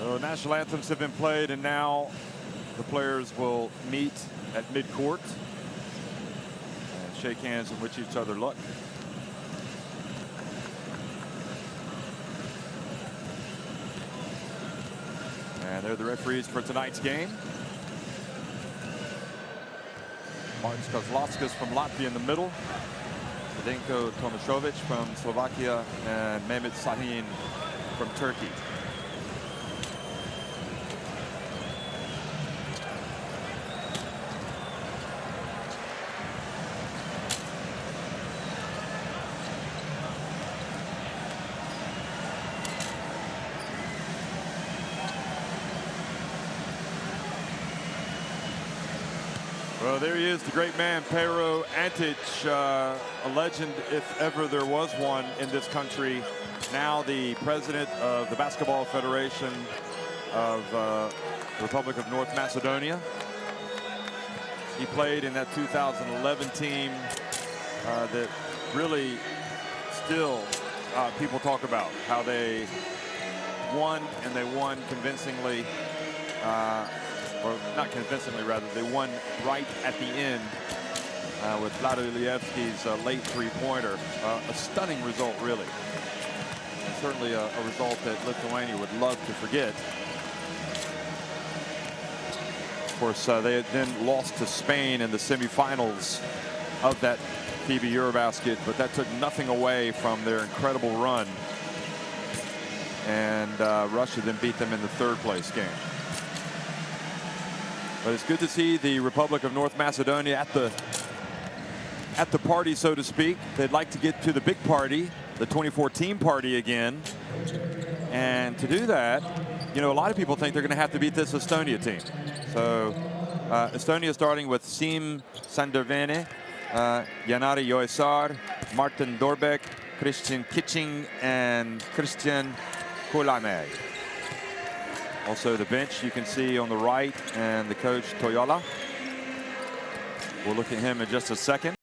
National anthems have been played, and now the players will meet at midcourt and shake hands and wish each other luck. And they're the referees for tonight's game. Martin Kozlauskas from Latvia in the middle. Zdenko Tomashovic from Slovakia, and Mehmet Sahin from Turkey. Well, there he is, the great man, Pero Antic, a legend if ever there was one in this country. Now the president of the Basketball Federation of the Republic of North Macedonia. He played in that 2011 team that really still people talk about how they won, and they won convincingly. Or not convincingly, rather, they won right at the end with Vlado Ilievski's late three-pointer. A stunning result, really. And certainly a result that Lithuania would love to forget. Of course, they had then lost to Spain in the semifinals of that FIBA EuroBasket, but that took nothing away from their incredible run. And Russia then beat them in the third-place game. But it's good to see the Republic of North Macedonia at the party, so to speak. They'd like to get to the big party, the 2014 party again. And to do that, you know, a lot of people think they're going to have to beat this Estonia team. So Estonia starting with Siim Sandervene, Janari Joesar, Martin Dorbek, Christian Kitching, and Christian Kulamei. Also the bench you can see on the right, and the coach Toyola. We'll look at him in just a second.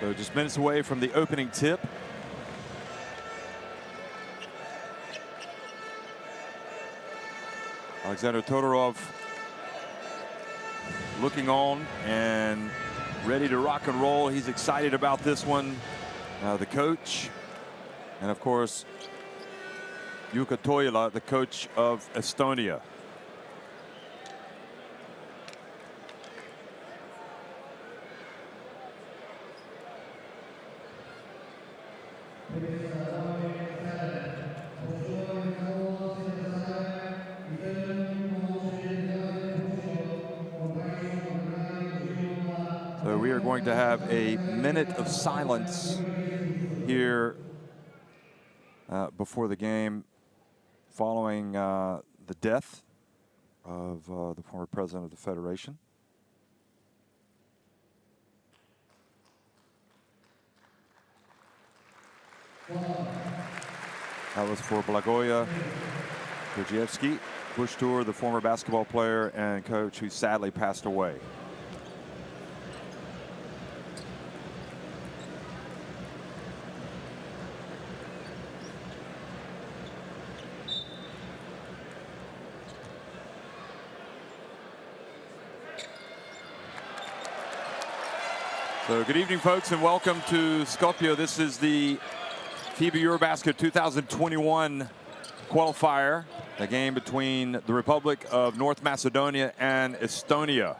So just minutes away from the opening tip. Alexander Todorov looking on and ready to rock and roll. He's excited about this one. The coach, and of course, Jukka Toila, the coach of Estonia. So we are going to have a minute of silence here before the game, following the death of the former president of the federation. That was for Blagoja Krzyzewski, Bush Tour, the former basketball player and coach who sadly passed away. So good evening, folks, and welcome to Skopje. This is the FIBA EuroBasket 2021 qualifier, the game between the Republic of North Macedonia and Estonia.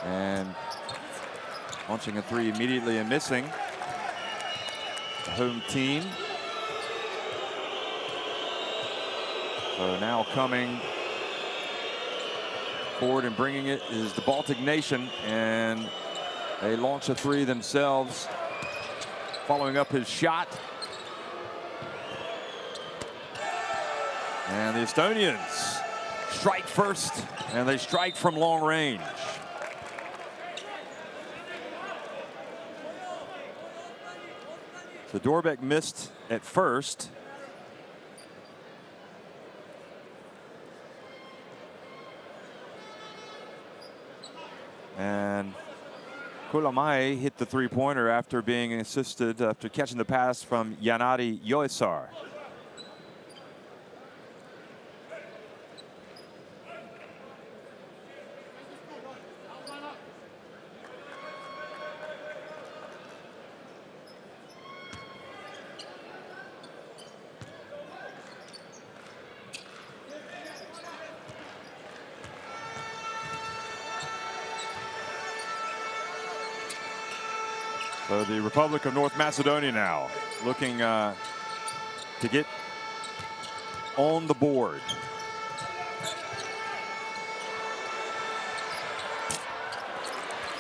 And launching a three immediately and missing. The home team. So now coming forward and bringing it is the Baltic nation, and they launch a three themselves, following up his shot. And the Estonians strike first, and they strike from long range. So Dorbeck missed at first. And Kulamai hit the three-pointer after being assisted, after catching the pass from Yanari Yoesar. So the Republic of North Macedonia now looking to get on the board.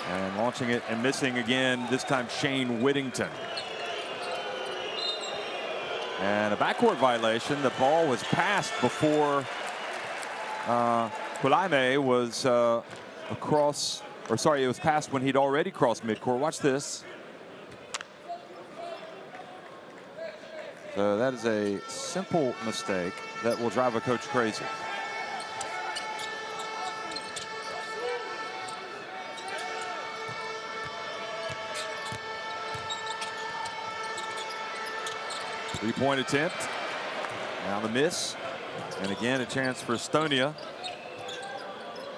And launching it and missing again, this time Shane Whittington. And a backcourt violation. The ball was passed before Kulaime was across, or sorry, it was passed when he'd already crossed midcourt. Watch this. So that is a simple mistake that will drive a coach crazy. Three-point attempt. Now the miss. And again, a chance for Estonia.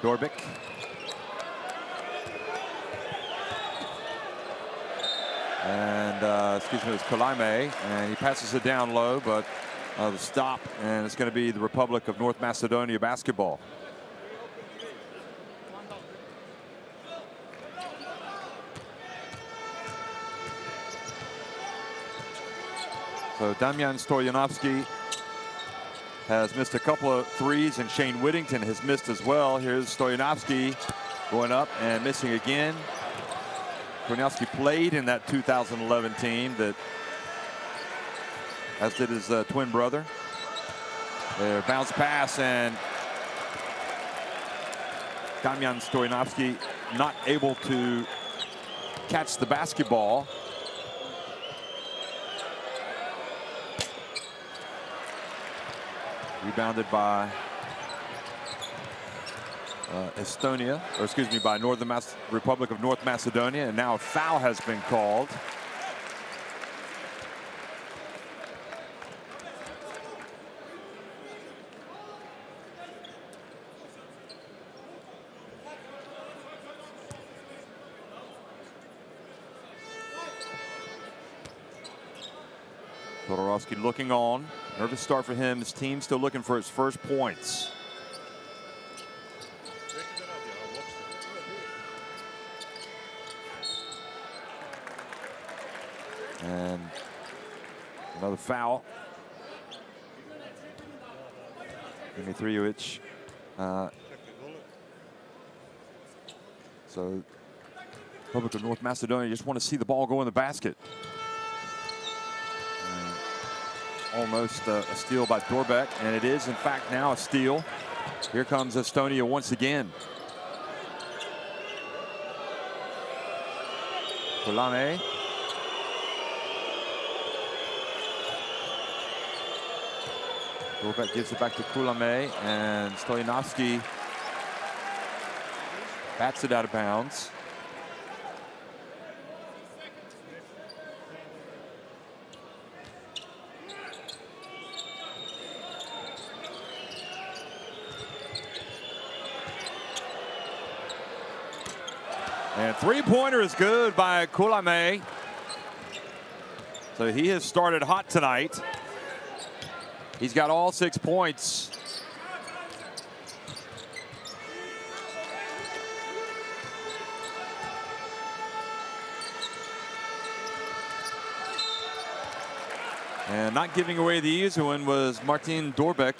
Dorbeck. And excuse me, it was Kalaime, and he passes it down low, but the stop, and it's going to be the Republic of North Macedonia basketball. So Damian Stoyanovsky has missed a couple of threes, and Shane Whittington has missed as well. Here's Stoyanovsky going up and missing again. Stoyanovsky played in that 2011 team, that, as did his twin brother. There, bounce pass, and Damian Stoyanovsky not able to catch the basketball. Rebounded by Estonia, or excuse me, by Republic of North Macedonia, and now a foul has been called. Todorovsky looking on. Nervous start for him. His team still looking for his first points. And another foul. Dimitrijevic. So Republic of North Macedonia just want to see the ball go in the basket. Almost a steal by Dorbeck, and it is in fact now a steal. Here comes Estonia once again. Kulame. Dorbeck gives it back to Kulame, and Stoyanovsky bats it out of bounds. And three-pointer is good by Kulame. So he has started hot tonight. He's got all 6 points. And not giving away the easy one was Martin Dorbeck.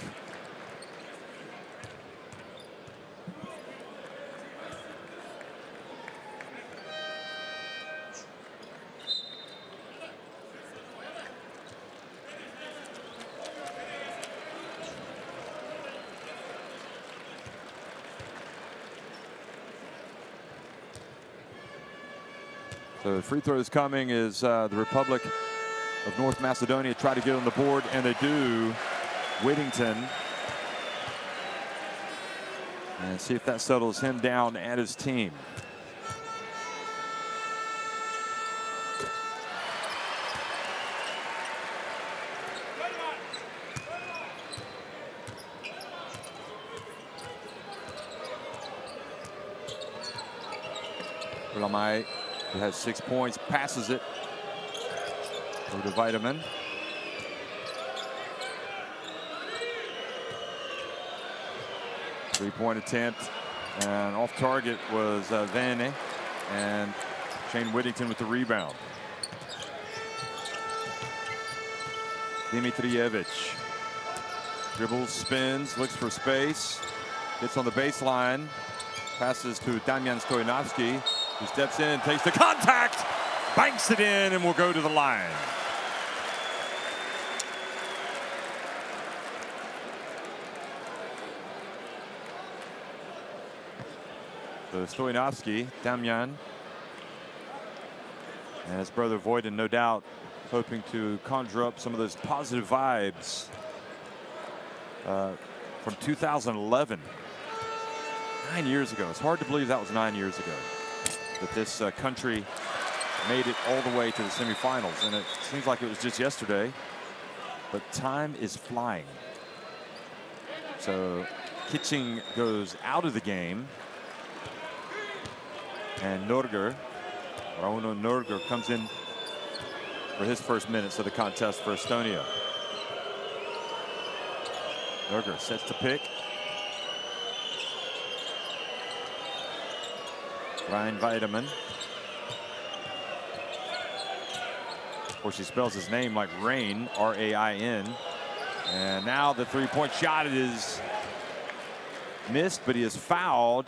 So the free throws coming is the Republic of North Macedonia try to get on the board, and they do. Whittington. And see if that settles him down and his team. Kulamai, who has 6 points, passes it over to Vitamin. Three-point attempt, and off target was Vane, and Shane Whittington with the rebound. Dimitrijevic dribbles, spins, looks for space, gets on the baseline, passes to Damian Stoyanovsky, who steps in, takes the contact, banks it in, and will go to the line. So Stoyanovsky, Damian, and his brother Voyden, no doubt hoping to conjure up some of those positive vibes from 2011. 9 years ago. It's hard to believe that was 9 years ago that this country made it all the way to the semifinals, and it seems like it was just yesterday, but time is flying. So Kitching goes out of the game, and Norger, Rauno Norger, comes in for his first minutes of the contest for Estonia. Norger sets to pick. Ryan Vitamin. Of course, he spells his name like Rain, R-A-I-N. And now the three-point shot is missed, but he is fouled.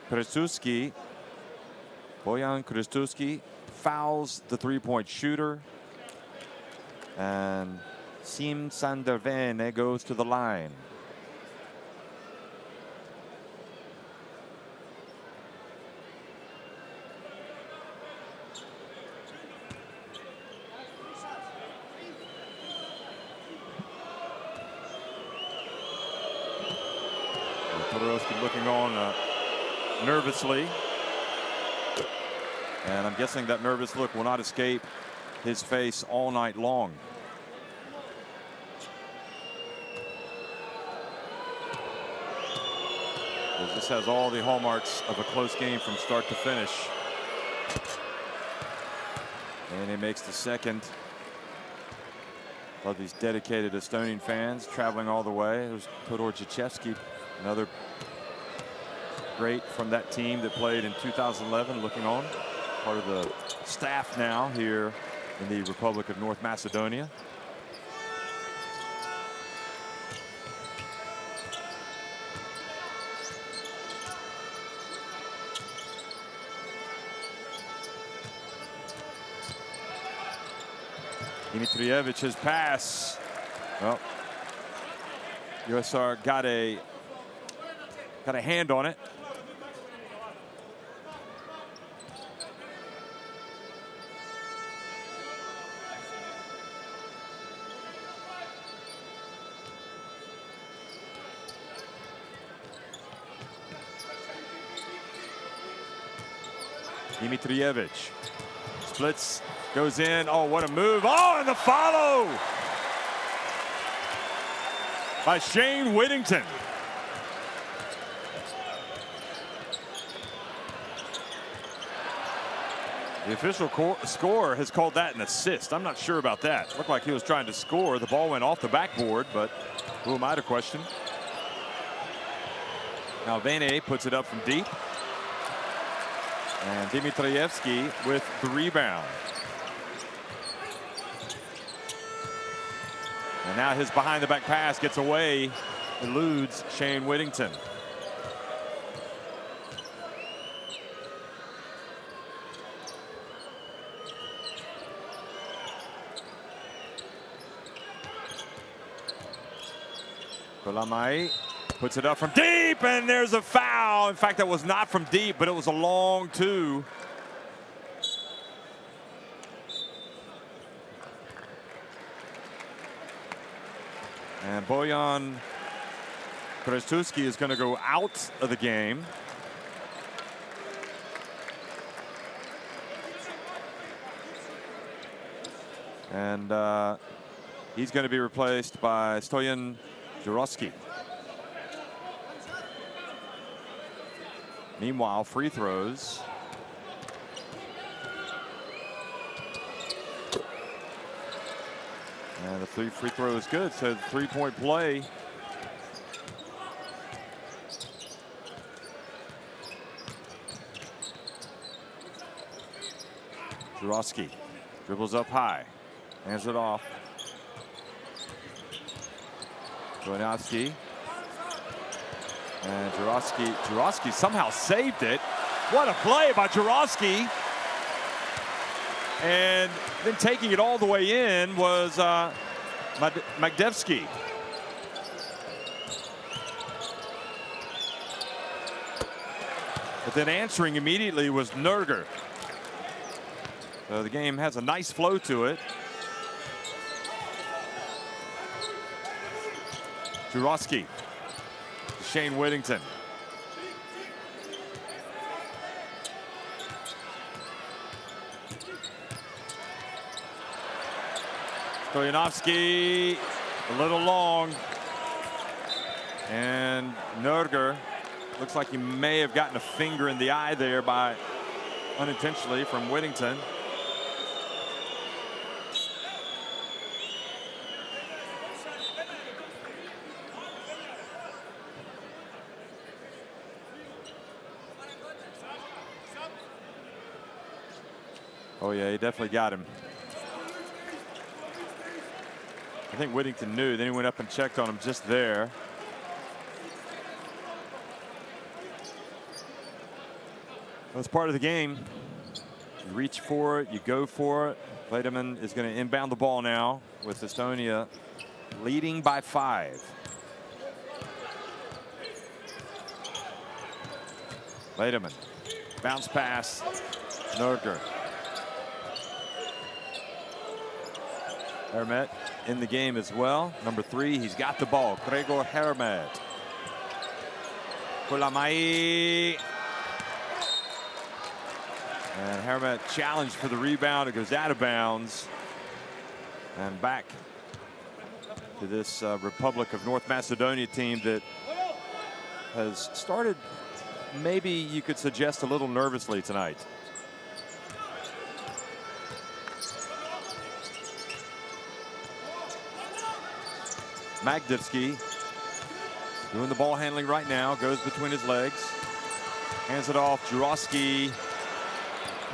Krasuski, Bojan Krasuski fouls the three-point shooter. And Sim Sandervene goes to the line. nervously. And I'm guessing that nervous look will not escape his face all night long. This has all the hallmarks of a close game from start to finish. And he makes the second. Love these dedicated Estonian fans traveling all the way. There's Todor Zhachevsky, another great from that team that played in 2011, looking on. Part of the staff now here in the Republic of North Macedonia. Dimitrievic's pass. Well, USR got a hand on it. Dimitrijevic splits, goes in. Oh, what a move. Oh, and the follow by Shane Whittington. The official score has called that an assist. I'm not sure about that. Looked like he was trying to score. The ball went off the backboard, but who am I to question? Now Vene puts it up from deep. And Dimitrievski with the rebound. And now his behind the back pass gets away, eludes Shane Whittington. Kolamai puts it up from deep, and there's a foul. In fact, that was not from deep, but it was a long two. And Bojan Krestuski is going to go out of the game. And he's going to be replaced by Stojan Jurovsky. Meanwhile, free throws. And the free throw is good, so the three-point play. Jurovsky dribbles up high, hands it off. Bojanowski. And Jurovsky somehow saved it. What a play by Jurovsky. And then taking it all the way in was Magdevsky. But then answering immediately was Nerger. So the game has a nice flow to it. Jurovsky. Shane Whittington. Stoyanovsky a little long. And Nerger looks like he may have gotten a finger in the eye there by unintentionally from Whittington. Oh yeah, he definitely got him. I think Whittington knew, then he went up and checked on him just there. That's part of the game. You reach for it, you go for it. Vladimir is going to inbound the ball now with Estonia leading by 5. Vladimir, bounce pass, Nerger. Hermet in the game as well. Number 3, he's got the ball. Gregor Hermet. Kolamai. And Hermet challenged for the rebound. It goes out of bounds. And back to this Republic of North Macedonia team that has started, maybe you could suggest, a little nervously tonight. Magdivsky doing the ball handling right now, goes between his legs, hands it off. Jurowski,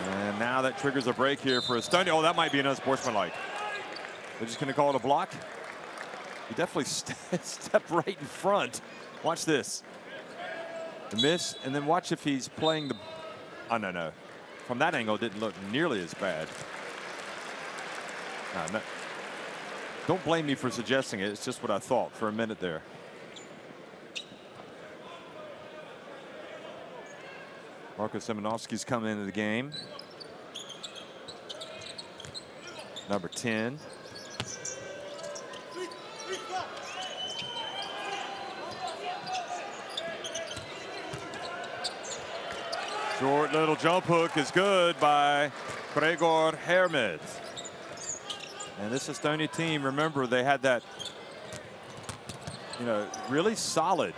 and now that triggers a break here for Estonia. Oh, that might be an unsportsmanlike. They're just going to call it a block. He definitely stepped right in front. Watch this. The miss, and then watch if he's playing the. Oh, no. From that angle, it didn't look nearly as bad. No. Don't blame me for suggesting it. It's just what I thought for a minute there. Marko Simonovsky's coming into the game. Number 10. Short little jump hook is good by Gregor Hermet. And this Estonia team, remember, they had that, really solid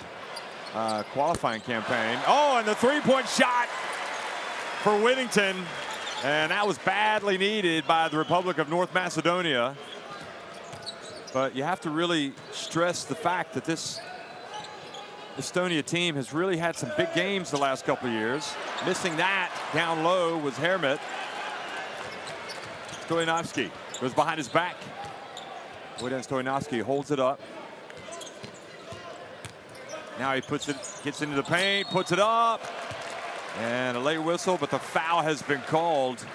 qualifying campaign. Oh, and the three-point shot for Whittington. And that was badly needed by the Republic of North Macedonia. But you have to really stress the fact that this Estonia team has really had some big games the last couple of years. Missing that down low was Hermet. Stoyanovsky goes behind his back. Wojciech Stoyanovsky holds it up. Now he gets into the paint, puts it up, and a late whistle, but the foul has been called.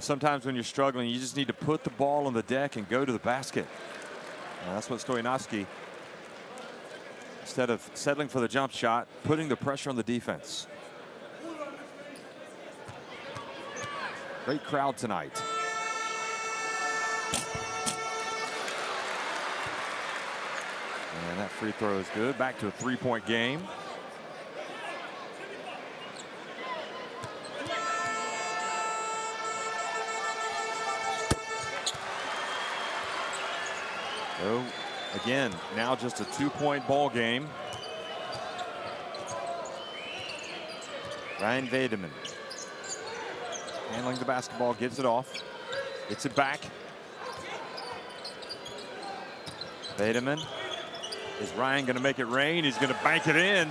Sometimes when you're struggling, you just need to put the ball on the deck and go to the basket. And that's what Stoyanovsky, instead of settling for the jump shot, putting the pressure on the defense. Great crowd tonight. And that free throw is good. Back to a three-point game. So again, now just a two-point ball game. Ryan Vedeman handling the basketball, gives it off, gets it back. Vedeman. Is Ryan going to make it rain? He's going to bank it in.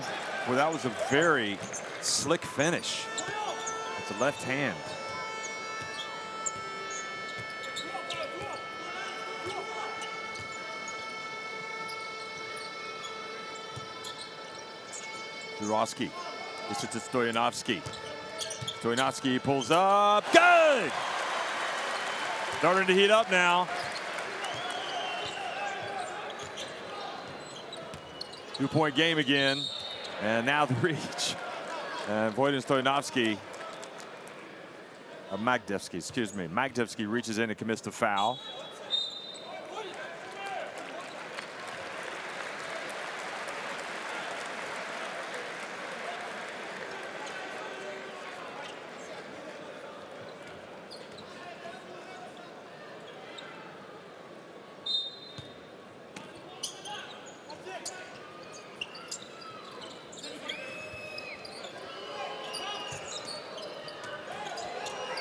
Well, that was a very slick finish. It's a left hand. Jurowski. This is to Stoyanovsky. Stoyanovsky pulls up. Good! Starting to heat up now. Two-point game again. And now the reach. And Wojciech Stoyanovsky. Magdivsky, excuse me. Magdivsky reaches in and commits the foul.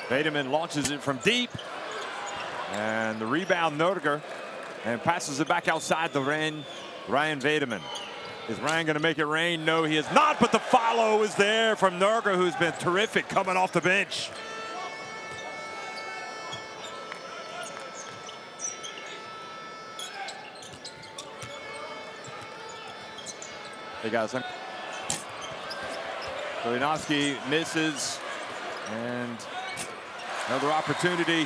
Vedeman launches it from deep. And the rebound, Norger, and passes it back outside the Ryan Vedeman. Is Ryan going to make it rain? No, he is not, but the follow is there from Norger, who's been terrific coming off the bench. Hey guys, Stoyanovsky misses, and another opportunity.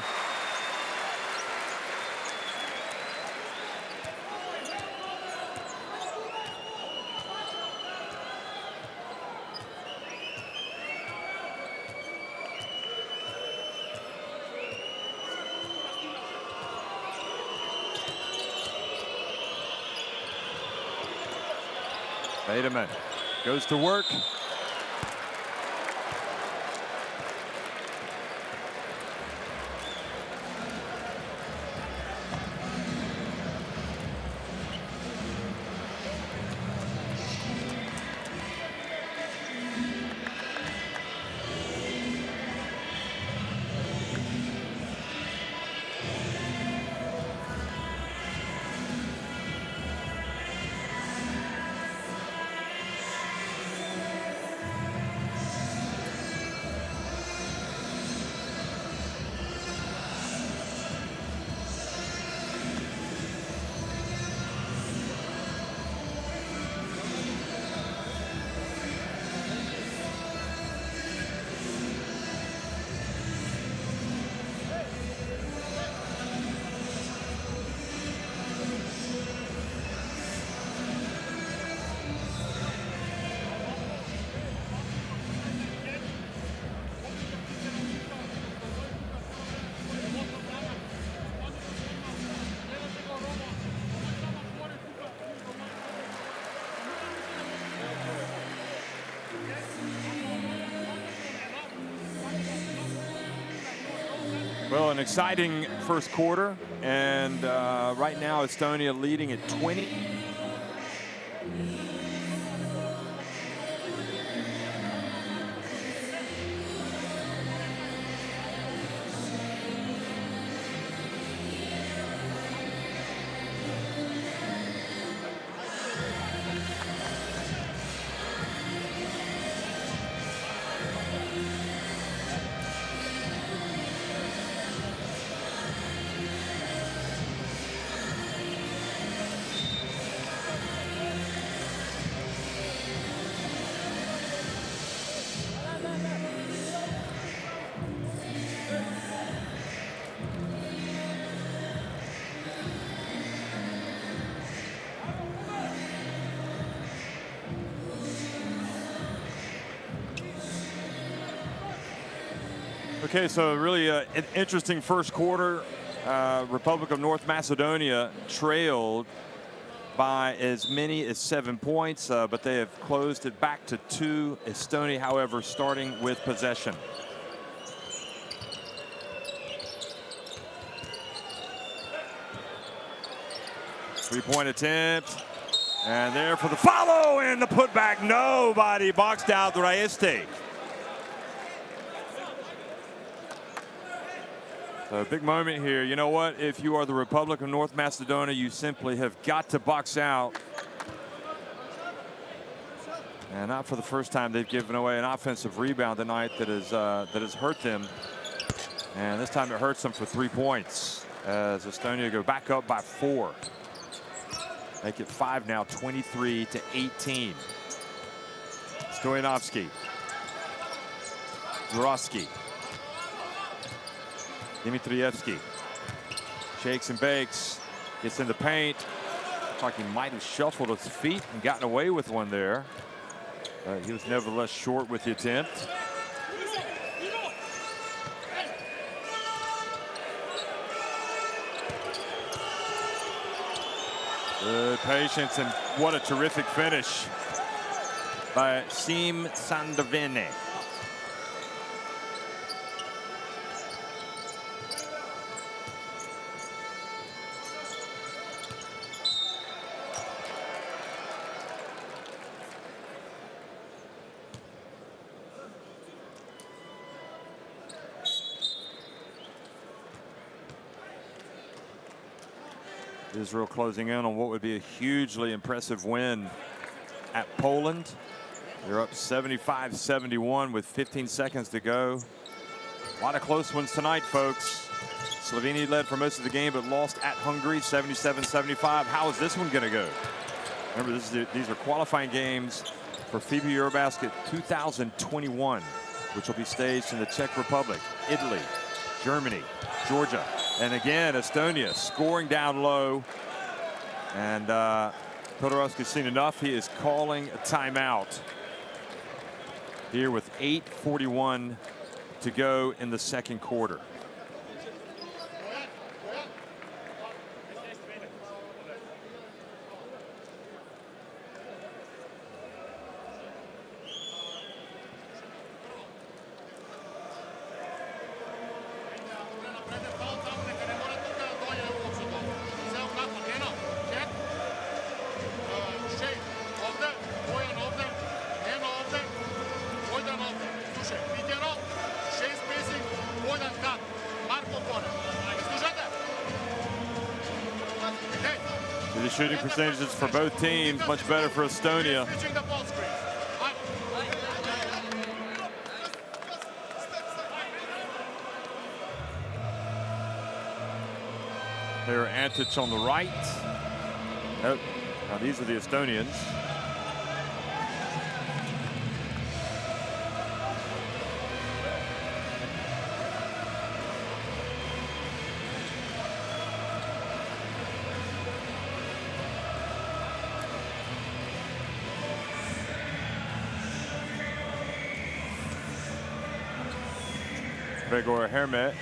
Bateman goes to work. Well, an exciting first quarter, and right now Estonia leading at 20. Okay, so really an interesting first quarter. Republic of North Macedonia trailed by as many as 7 points, but they have closed it back to 2. Estonia, however, starting with possession. Three-point attempt, and there for the follow and the putback. Nobody boxed out Raeste. So a big moment here. You know what? If you are the Republic of North Macedonia, you simply have got to box out. And not for the first time, they've given away an offensive rebound tonight that has hurt them. And this time it hurts them for 3 points as Estonia go back up by 4. Make it 5 now, 23-18. Stoyanovsky. Zurawski. Dimitrievski shakes and bakes, gets in the paint. Looks like he might have shuffled his feet and gotten away with one there. He was nevertheless short with the attempt. Good patience, and what a terrific finish by Sim Sandovene. Israel closing in on what would be a hugely impressive win at Poland. They're up 75-71 with 15 seconds to go. A lot of close ones tonight, folks. Slovenia led for most of the game, but lost at Hungary 77-75. How is this one going to go? Remember, these are qualifying games for FIBA EuroBasket 2021, which will be staged in the Czech Republic, Italy, Germany, Georgia. And again, Estonia scoring down low. And Todorovsky's seen enough. He is calling a timeout here with 8:41 to go in the second quarter. The shooting percentages for both teams much better for Estonia. Here, Antic on the right. Nope. Now these are the Estonians. Gregor Hermet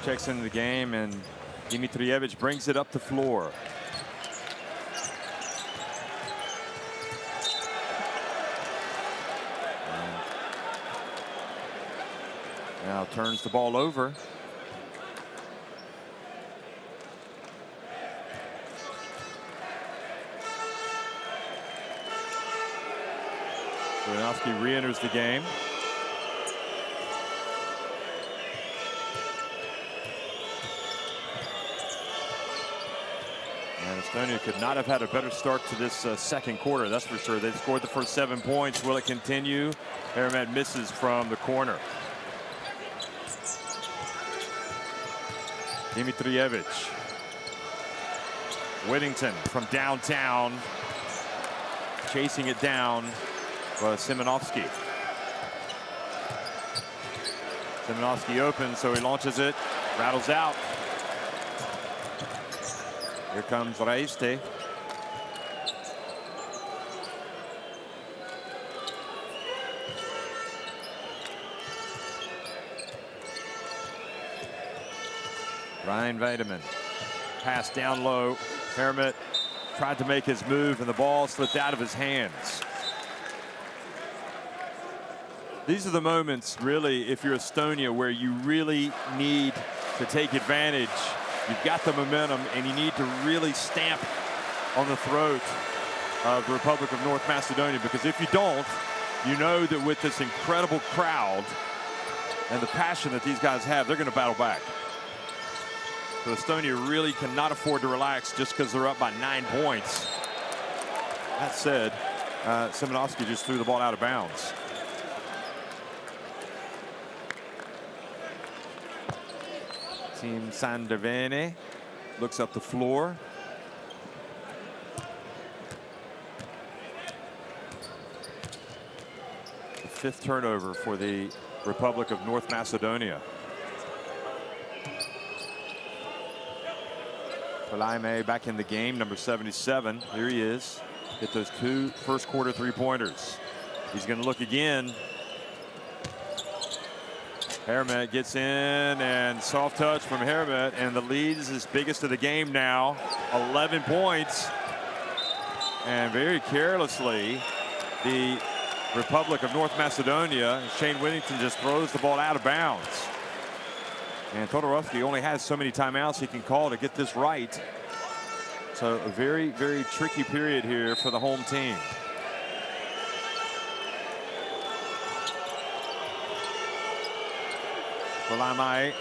checks into the game, and Dimitrijevic brings it up the floor. Now turns the ball over. Stoyanovsky re-enters the game. And Estonia could not have had a better start to this second quarter, that's for sure. They've scored the first 7 points. Will it continue? Hermet misses from the corner. Dimitrijevic. Whittington from downtown. Chasing it down was Simonovsky. Simonovsky open, so he launches it. Rattles out. Here comes Raiste. Ryan Weideman. Pass down low. Hermet tried to make his move, and the ball slipped out of his hands. These are the moments, really, if you're Estonia, where you really need to take advantage. You've got the momentum, and you need to really stamp on the throat of the Republic of North Macedonia, because if you don't, you know that with this incredible crowd and the passion that these guys have, they're going to battle back. So Estonia really cannot afford to relax just because they're up by 9 points. That said, Simonovsky just threw the ball out of bounds. Team Sandevene looks up the floor. The 5th turnover for the Republic of North Macedonia. Palaime back in the game, number 77. Here he is. Hit those 2 first quarter 3-pointers. He's going to look again. Hermet gets in, and soft touch from Hermet, and the lead is his biggest of the game now, 11 points. And very carelessly, the Republic of North Macedonia, Shane Whittington just throws the ball out of bounds. And Todorovsky only has so many timeouts he can call to get this right. So a very, very tricky period here for the home team. Palaime.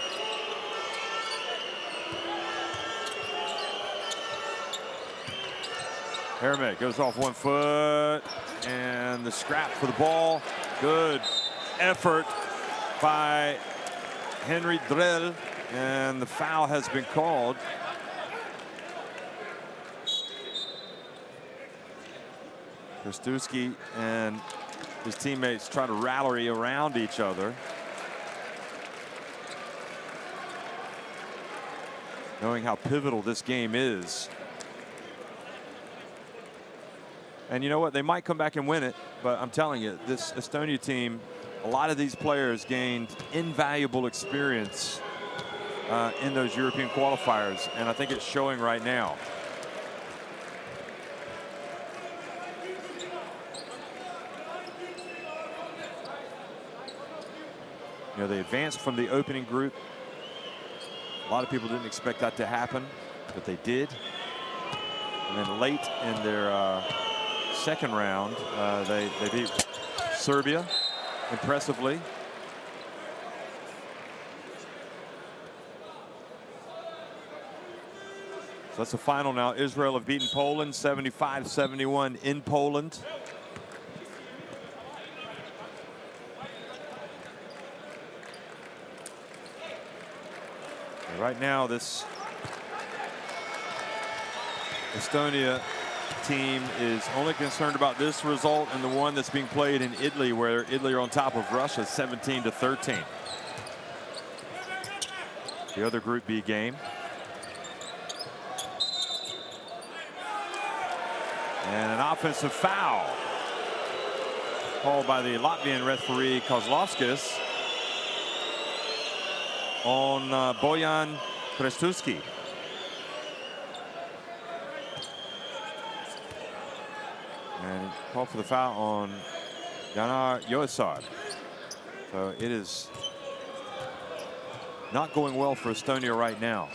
Hermet goes off 1 foot, and the scrap for the ball. Good effort by Henry Drell, and the foul has been called. Krstuski and his teammates try to rally around each other, knowing how pivotal this game is. And you know what? They might come back and win it, but I'm telling you, this Estonia team, a lot of these players gained invaluable experience in those European qualifiers, and I think it's showing right now. You know, they advanced from the opening group. A lot of people didn't expect that to happen, but they did. And then late in their second round, they beat Serbia impressively. So that's the final now. Israel have beaten Poland 75-71 in Poland. And right now, this Estonia team is only concerned about this result and the one that's being played in Italy, where Italy are on top of Russia 17-13. The other Group B game. And an offensive foul called by the Latvian referee Kozlovskis on Bojan Krestuski. And he called for the foul on Janar Joesar. So it is not going well for Estonia right now.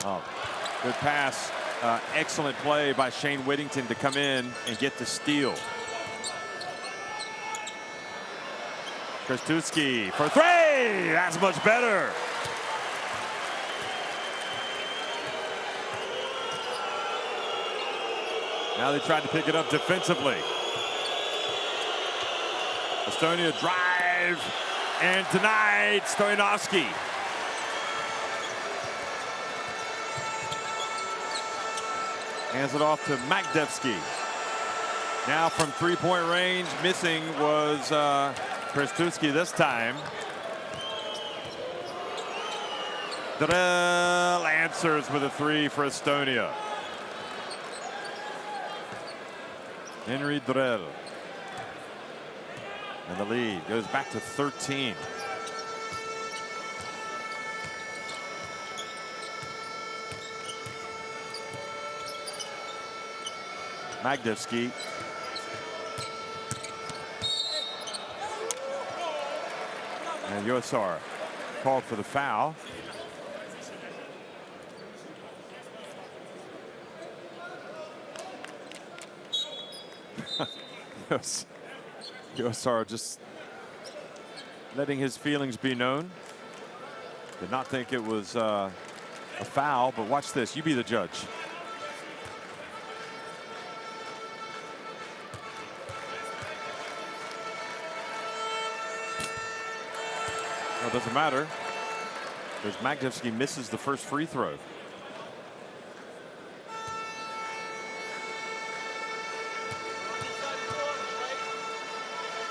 Oh, good pass. Excellent play by Shane Whittington to come in and get the steal. Krestuski for three. That's much better. Now they tried to pick it up defensively. Estonia drive, and tonight Stoyanovski. Hands it off to Magdevsky. Now from three-point range, missing was Krestuski this time. Drell answers with a three for Estonia. Henry Drell. And the lead goes back to 13. Magdevsky. And Joesar called for the foul. Joesar just letting his feelings be known. Did not think it was a foul, but watch this. You be the judge. Well, it doesn't matter, because Magdevsky misses the first free throw.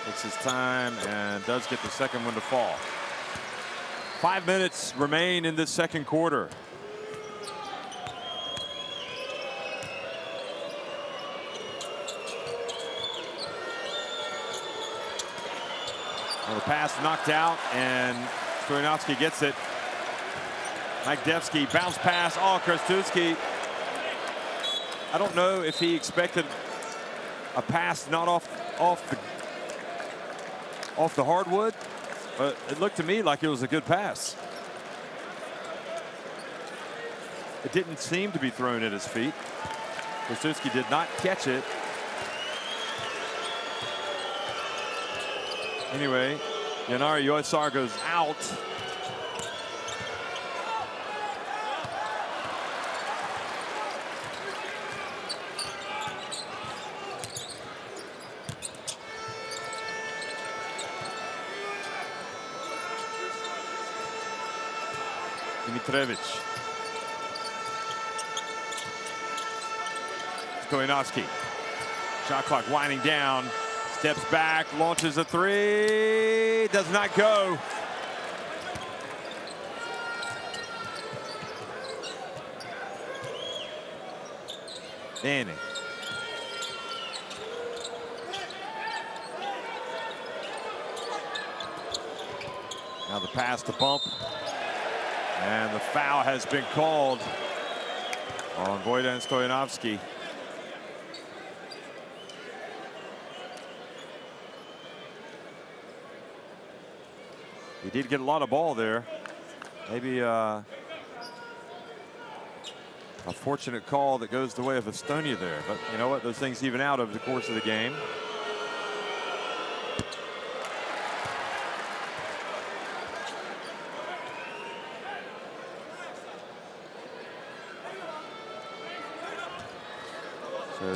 Takes his time and does get the second one to fall. 5 minutes remain in this second quarter. Well, the pass knocked out, and Stoyanovski gets it. Magdevsky bounce pass. Oh, Krestuski. I don't know if he expected a pass not off the hardwood, but it looked to me like it was a good pass. It didn't seem to be thrown at his feet. Krestuski did not catch it. Anyway, Janar Joesar goes out. Dimitrevich. Stoyanovski. Shot clock winding down. Steps back, launches a three. Does not go. Danny. Now the pass to Bump. And the foul has been called on Bojan Stoyanovski. He did get a lot of ball there. Maybe a fortunate call that goes the way of Estonia there. But you know what? Those things even out over the course of the game.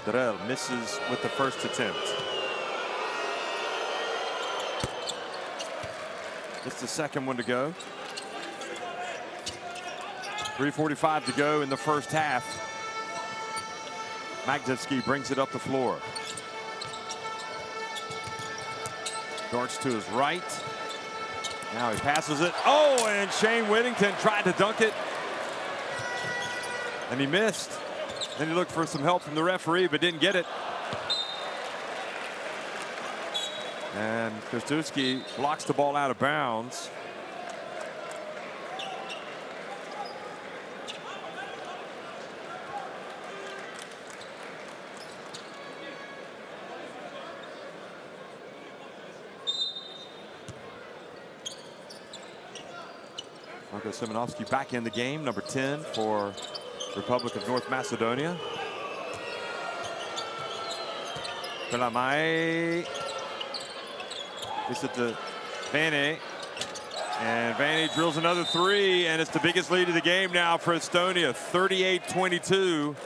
Drell misses with the first attempt. It's the second one to go. 3:45 to go in the first half. Magdevsky brings it up the floor. Darts to his right. Now he passes it. Oh, and Shane Whittington tried to dunk it. And he missed. Then he looked for some help from the referee, but didn't get it. And Krastewski blocks the ball out of bounds. Marko Simonovsky back in the game, number 10 for Republic of North Macedonia. Pelamai. It's at the Vane. And Vane drills another three, and it's the biggest lead of the game now for Estonia, 38-22.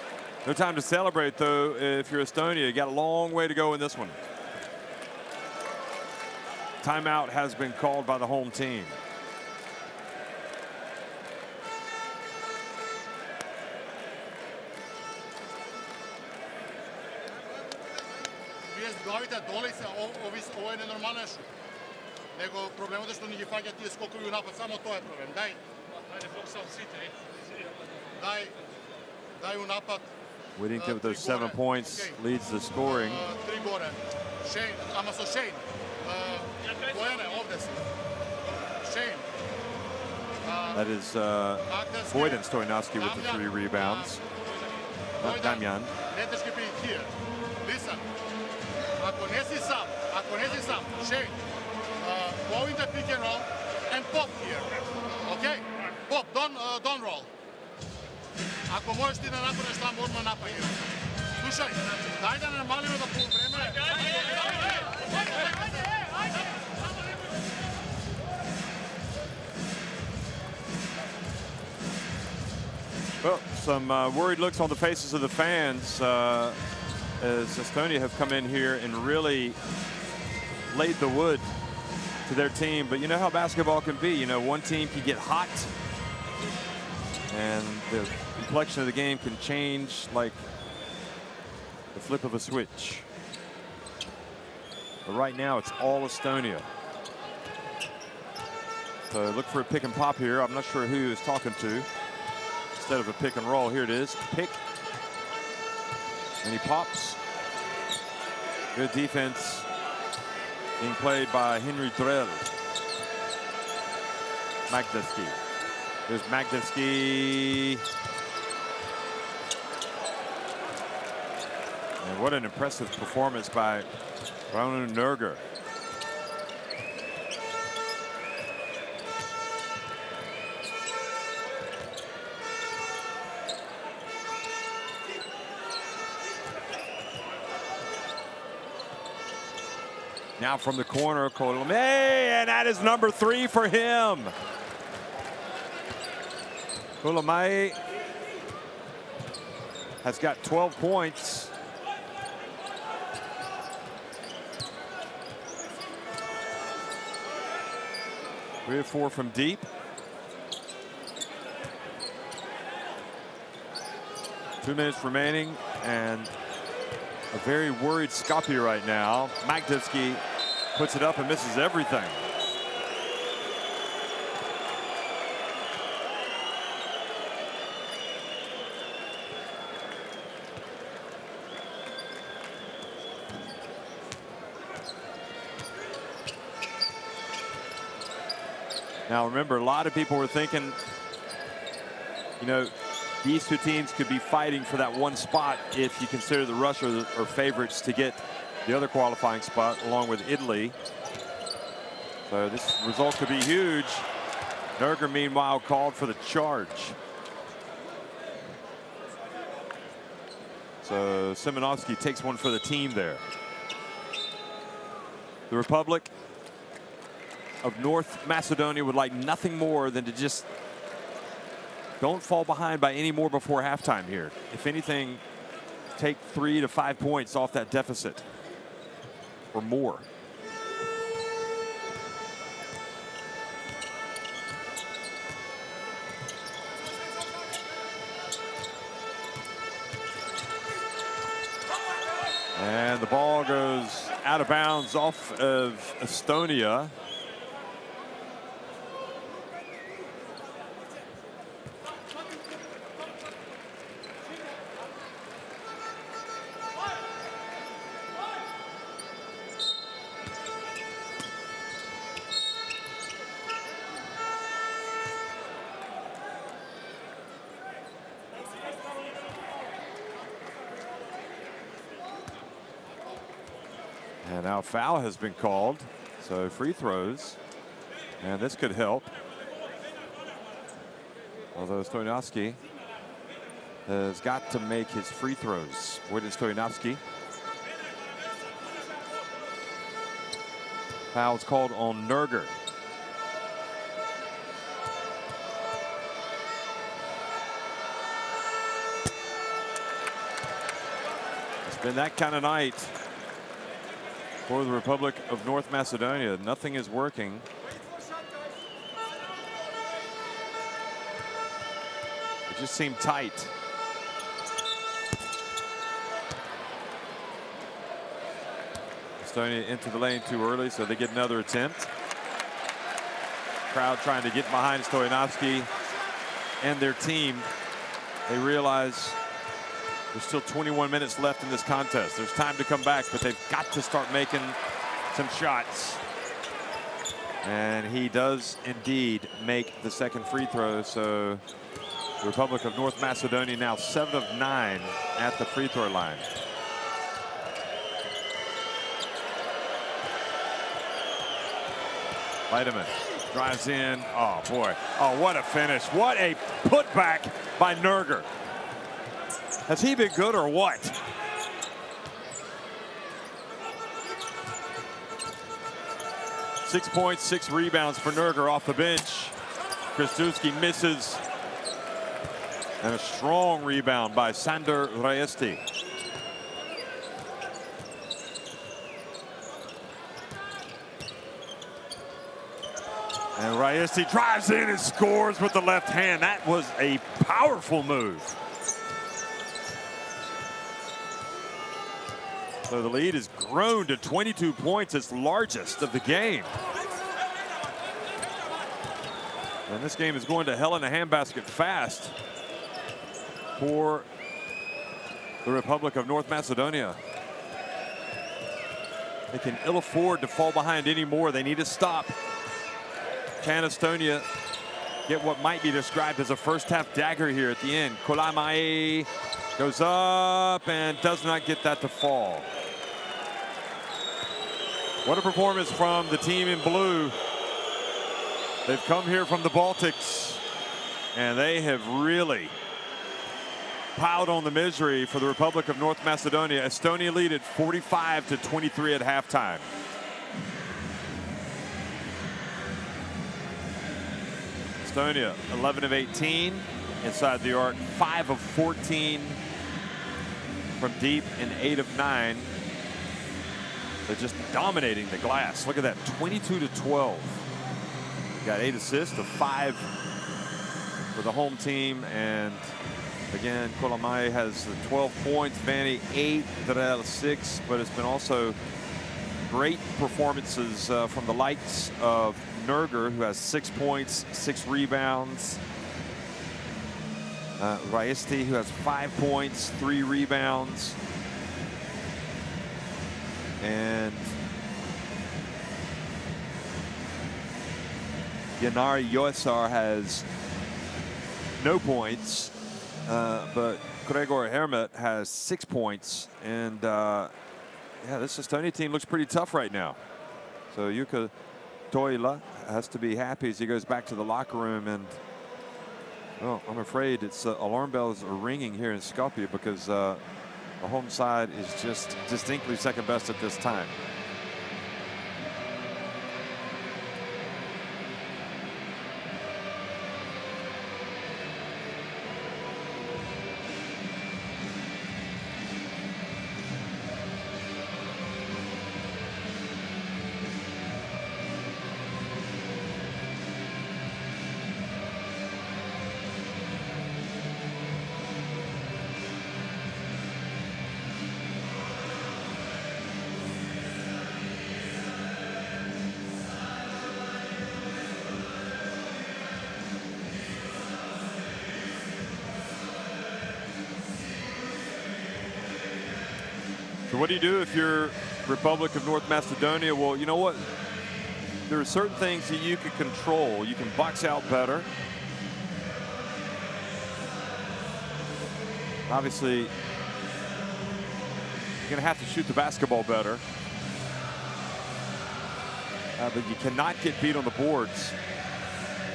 No time to celebrate, though, if you're Estonia. You got a long way to go in this one. Timeout has been called by the home team. Ovo je nenormalno šut. Nego problemът е, što не ги фаќа тие скокови у напад. Само тоа е проблем. Дај. Дај у напад. Whittington with those 7 points leads the scoring. Три горе. Шейн, ама со Шейн. Бојане, овде си. Шейн. That is Boyden Stojanovski with the 3 rebounds. Not Damjan. Neteški be here. Listen. Ako nesi sam, Shane, go in the pick and roll and pop here. Okay? Pop, don't roll. Ako možeš ti da napravиш tamo odmah napad. Slušaj, daj da namalimo da pol vreme. Well, some worried looks on the faces of the fans as Estonia have come in here and really laid the wood to their team. But you know how basketball can be. You know, one team can get hot and the complexion of the game can change like the flip of a switch. But right now it's all Estonia. So look for a pick and pop here. I'm not sure who he was talking to. Instead of a pick and roll, here it is. Pick. And he pops. Good defense being played by Henry Drell. Magdevsky. There's Magdevsky. And what an impressive performance by Rauno Nerger. Now from the corner, Kolome, and that is number 3 for him. Kolome has got 12 points. Three or 4 from deep. Two minutes remaining, and a very worried Skopje right now. Magdevsky puts it up and misses everything. Now remember, a lot of people were thinking, you know, these two teams could be fighting for that one spot if you consider the Russia are favorites to get the other qualifying spot along with Italy. So this result could be huge. Nerger, meanwhile, called for the charge. So Simonovsky takes one for the team there. The Republic of North Macedonia would like nothing more than to just don't fall behind by any more before halftime here. If anything, take 3 to 5 points off that deficit or more. And the ball goes out of bounds off of Estonia. And now foul has been called, so free throws, and this could help. Although Stojanovski has got to make his free throws. Wojciech Stojanovski. Foul's called on Nerger. It's been that kind of night for the Republic of North Macedonia. Nothing is working. It just seemed tight. Estonia into the lane too early, so they get another attempt. Crowd trying to get behind Stojanovski and their team. They realize there's still 21 minutes left in this contest. There's time to come back, but they've got to start making some shots. And he does indeed make the second free throw. So the Republic of North Macedonia now 7 of 9 at the free throw line. Vitamin drives in. Oh, boy. Oh, what a finish. What a putback by Nerger. Has he been good or what? Six points, 6 rebounds for Nerger off the bench. Krastewski misses. And a strong rebound by Sander Rajesti. And Rajesti drives in and scores with the left hand. That was a powerful move. So the lead has grown to 22 points, its largest of the game. And this game is going to hell in a handbasket fast for the Republic of North Macedonia. They can ill afford to fall behind anymore. They need to stop. Can Estonia get what might be described as a first half dagger here at the end? Kolamae goes up and does not get that to fall. What a performance from the team in blue. They've come here from the Baltics, and they have really piled on the misery for the Republic of North Macedonia. Estonia lead at 45-23 at halftime. Estonia 11 of 18 inside the arc, 5 of 14 from deep, and 8 of 9. They're just dominating the glass. Look at that, 22-12. Got 8 assists to 5 for the home team, and again, Kolamae has the 12 points, Vanni 8, Darel 6, but it's been also great performances from the likes of Nerger, who has 6 points, 6 rebounds. Rajesti, who has 5 points, 3 rebounds. And Yanari Yoesar has no points, but Gregor Hermet has 6 points. And yeah, this Estonia team looks pretty tough right now. So Jukka Toila has to be happy as he goes back to the locker room. And well, I'm afraid it's alarm bells are ringing here in Skopje, because the home side is just distinctly second best at this time. So what do you do if you're Republic of North Macedonia? Well, you know what? There are certain things that you can control. You can box out better. Obviously, you're going to have to shoot the basketball better. But you cannot get beat on the boards.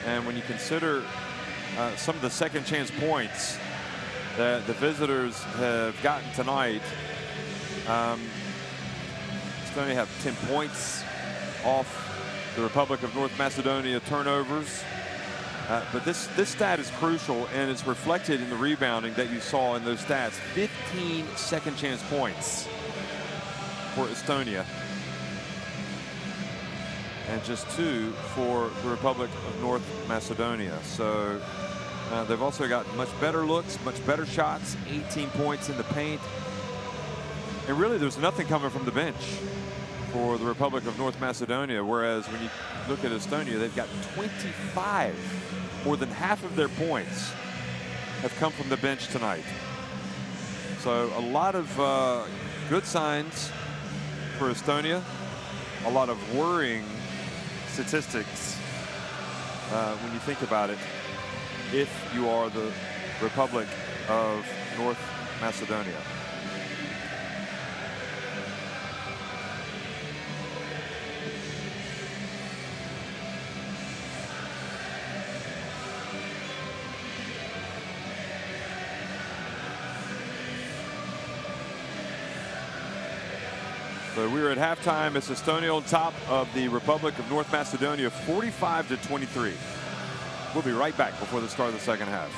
And when you consider some of the second chance points that the visitors have gotten tonight, Estonia have 10 points off the Republic of North Macedonia turnovers. But this stat is crucial, and it's reflected in the rebounding that you saw in those stats. 15 second chance points for Estonia, and just 2 for the Republic of North Macedonia. So they've also got much better looks, much better shots, 18 points in the paint. And really, there's nothing coming from the bench for the Republic of North Macedonia, whereas when you look at Estonia, they've got 25. More than half of their points have come from the bench tonight. So a lot of good signs for Estonia, a lot of worrying statistics when you think about it, if you are the Republic of North Macedonia. So we are at halftime. It's Estonia on top of the Republic of North Macedonia, 45-23. We'll be right back before the start of the second half.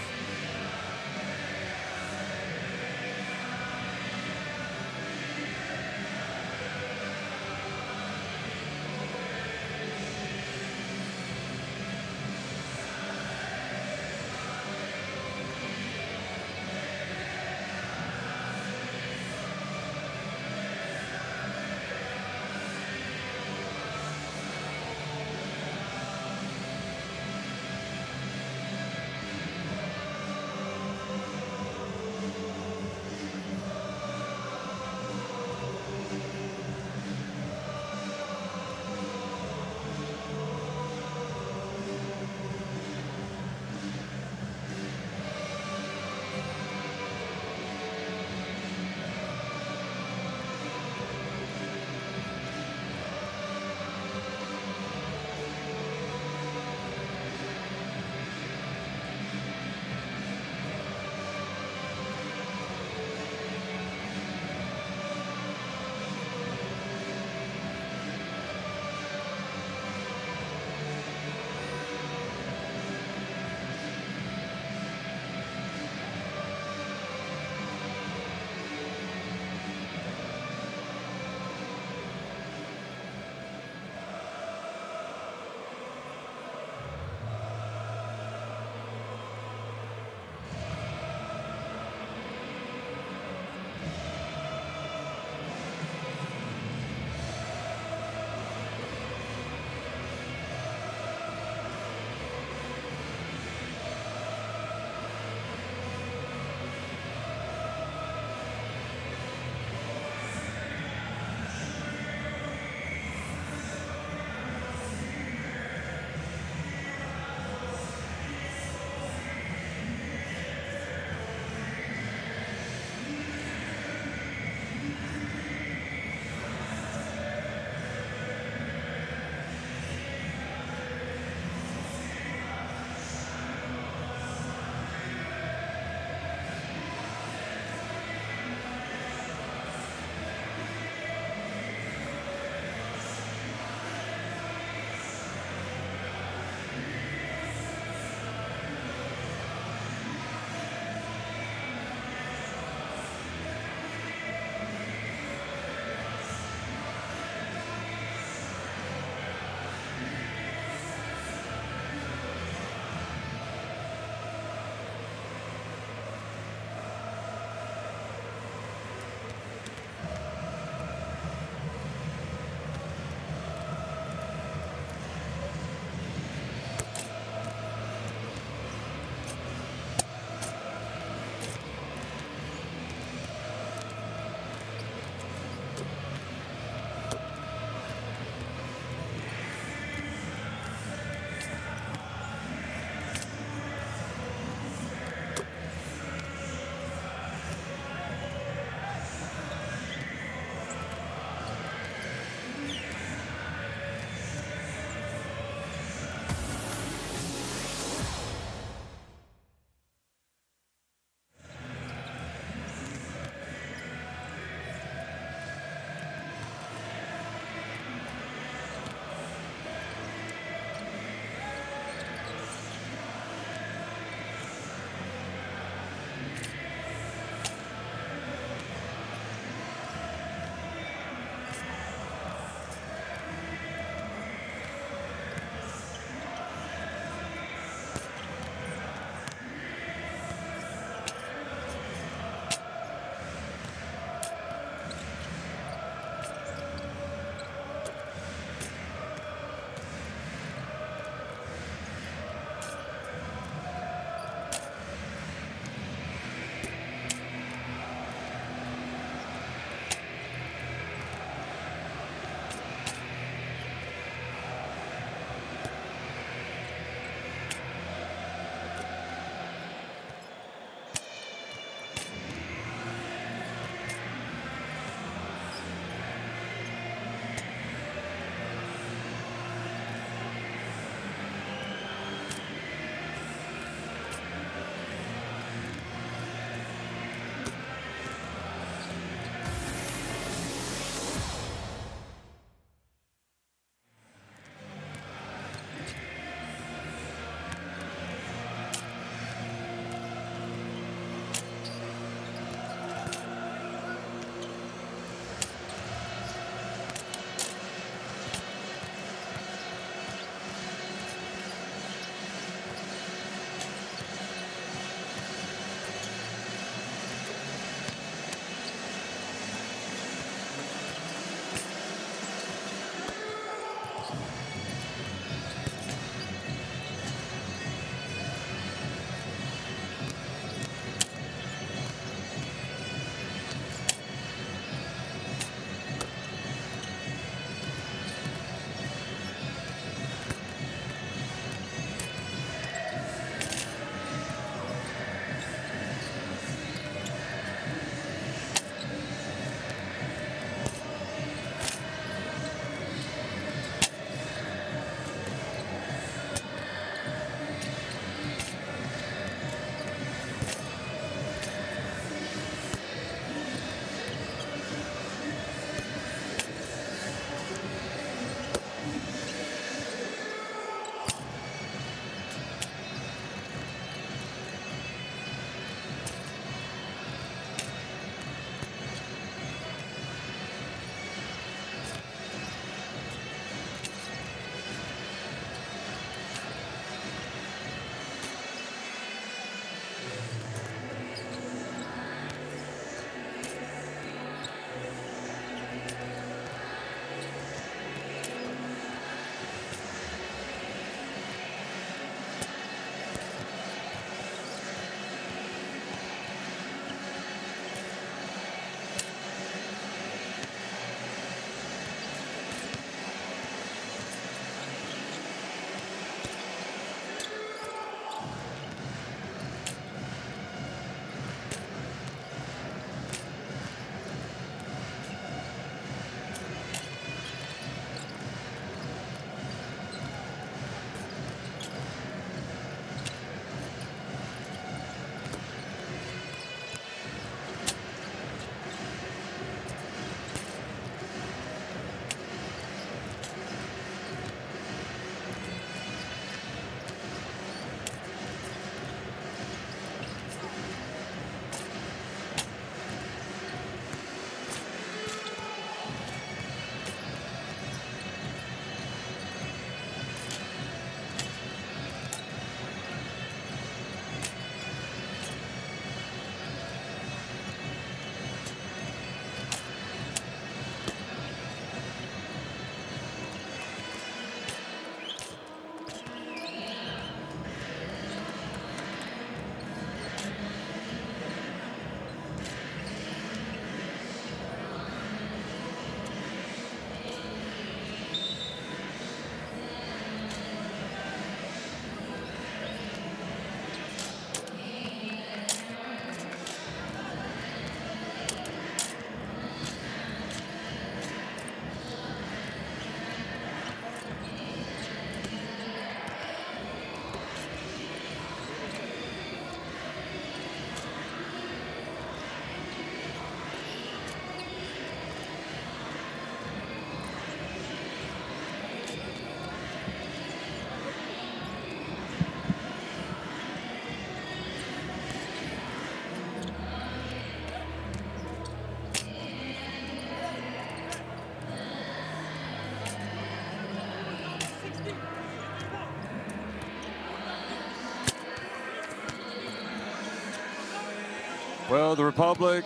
Well, the Republic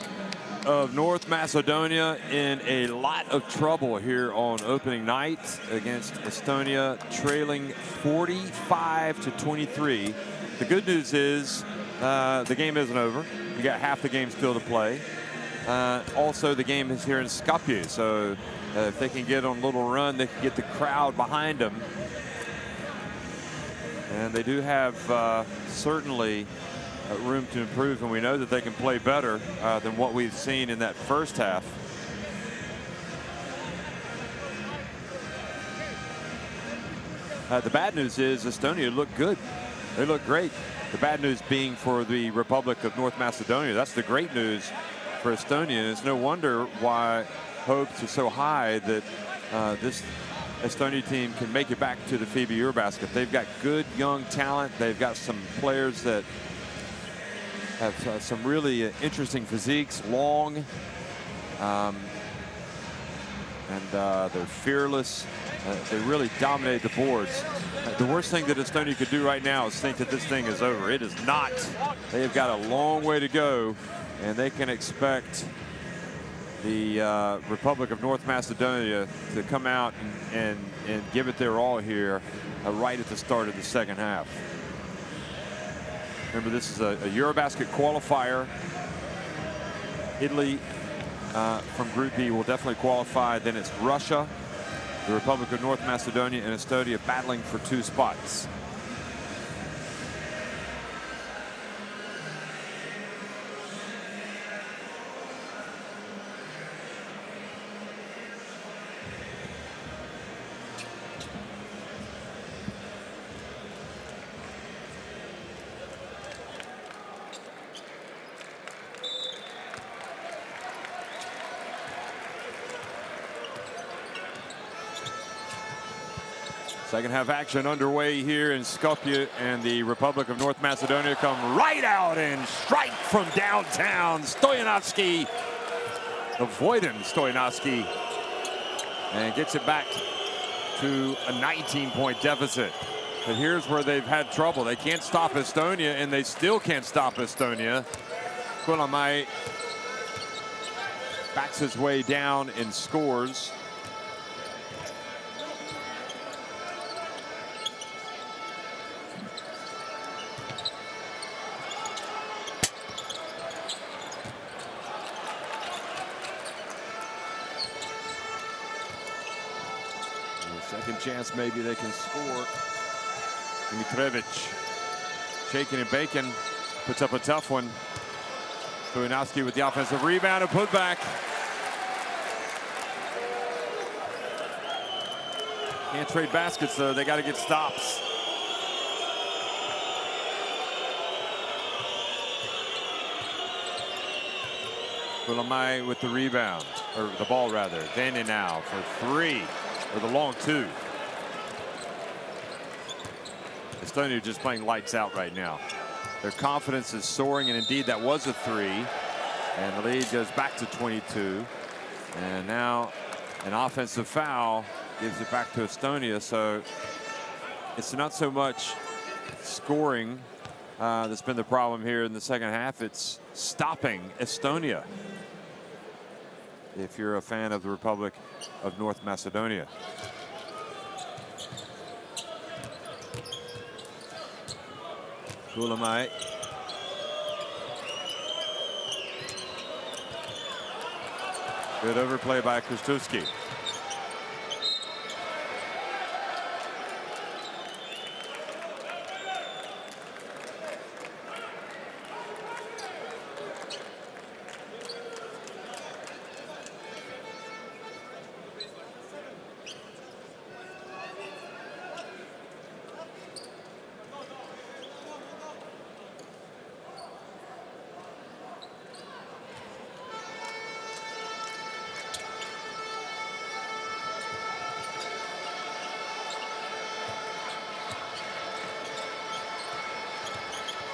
of North Macedonia in a lot of trouble here on opening night against Estonia, trailing 45-23. The good news is the game isn't over. We got half the game still to play. Also, the game is here in Skopje, so if they can get on a little run, they can get the crowd behind them. And they do have certainly room to improve, and we know that they can play better than what we've seen in that first half. The bad news is Estonia looked good. They look great. The bad news being for the Republic of North Macedonia. That's the great news for Estonia. And it's no wonder why hopes are so high that this Estonia team can make it back to the FIBA EuroBasket. They've got good young talent. They've got some players that have some really interesting physiques, long, and they're fearless. They really dominate the boards. The worst thing that Estonia could do right now is think that this thing is over. It is not. They have got a long way to go, and they can expect the Republic of North Macedonia to come out and give it their all here right at the start of the second half. Remember, this is a EuroBasket qualifier. Italy from Group B will definitely qualify. Then it's Russia, the Republic of North Macedonia, and Estonia battling for 2 spots. Second half action underway here in Skopje, and the Republic of North Macedonia come right out and strike from downtown. Stojanovski, avoiding Stojanovski, and gets it back to a 19-point deficit. But here's where they've had trouble. They can't stop Estonia, and they still can't stop Estonia. Kulamai backs his way down and scores. Second chance, maybe they can score. Dimitrovic shaking and baking, puts up a tough one. Stojanovski with the offensive rebound and put back. Can't trade baskets though, they got to get stops. Kulamai with the rebound, or the ball rather. Vanden now for 3. Or the long 2. Estonia just playing lights out right now. Their confidence is soaring, and indeed that was a 3. And the lead goes back to 22. And now an offensive foul gives it back to Estonia. So it's not so much scoring that's been the problem here in the second half. It's stopping Estonia, if you're a fan of the Republic of North Macedonia. Kulamai. Good overplay by Krstuski.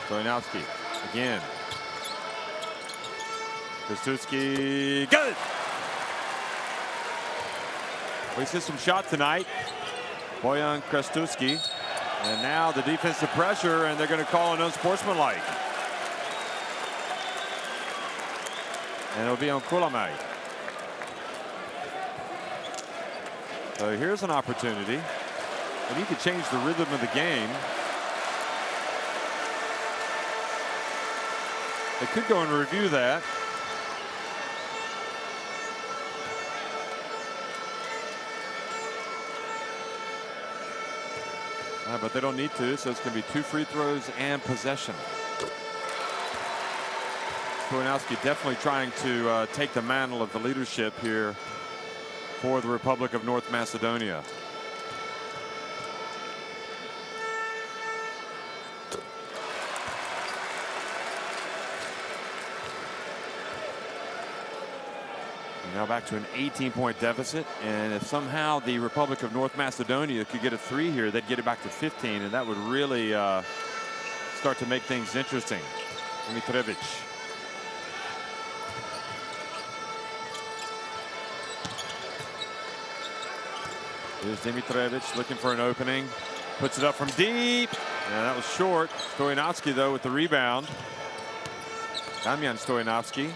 Stojanovski again. Krstuski, good. Wasted some shot tonight. Bojan Krstuski. And now the defensive pressure, and they're going to call an unsportsmanlike. And it'll be on Kulamai. So here's an opportunity. And he could change the rhythm of the game. They could go and review that. But they don't need to, so it's going to be 2 free throws and possession. Stoyanowski definitely trying to take the mantle of the leadership here for the Republic of North Macedonia. Now back to an 18-point deficit, and if somehow the Republic of North Macedonia could get a 3 here, they'd get it back to 15, and that would really start to make things interesting. Dimitrovic. Here's Dimitrovic looking for an opening, puts it up from deep, and that was short. Stoyanowski though with the rebound. Damian Stoyanowski.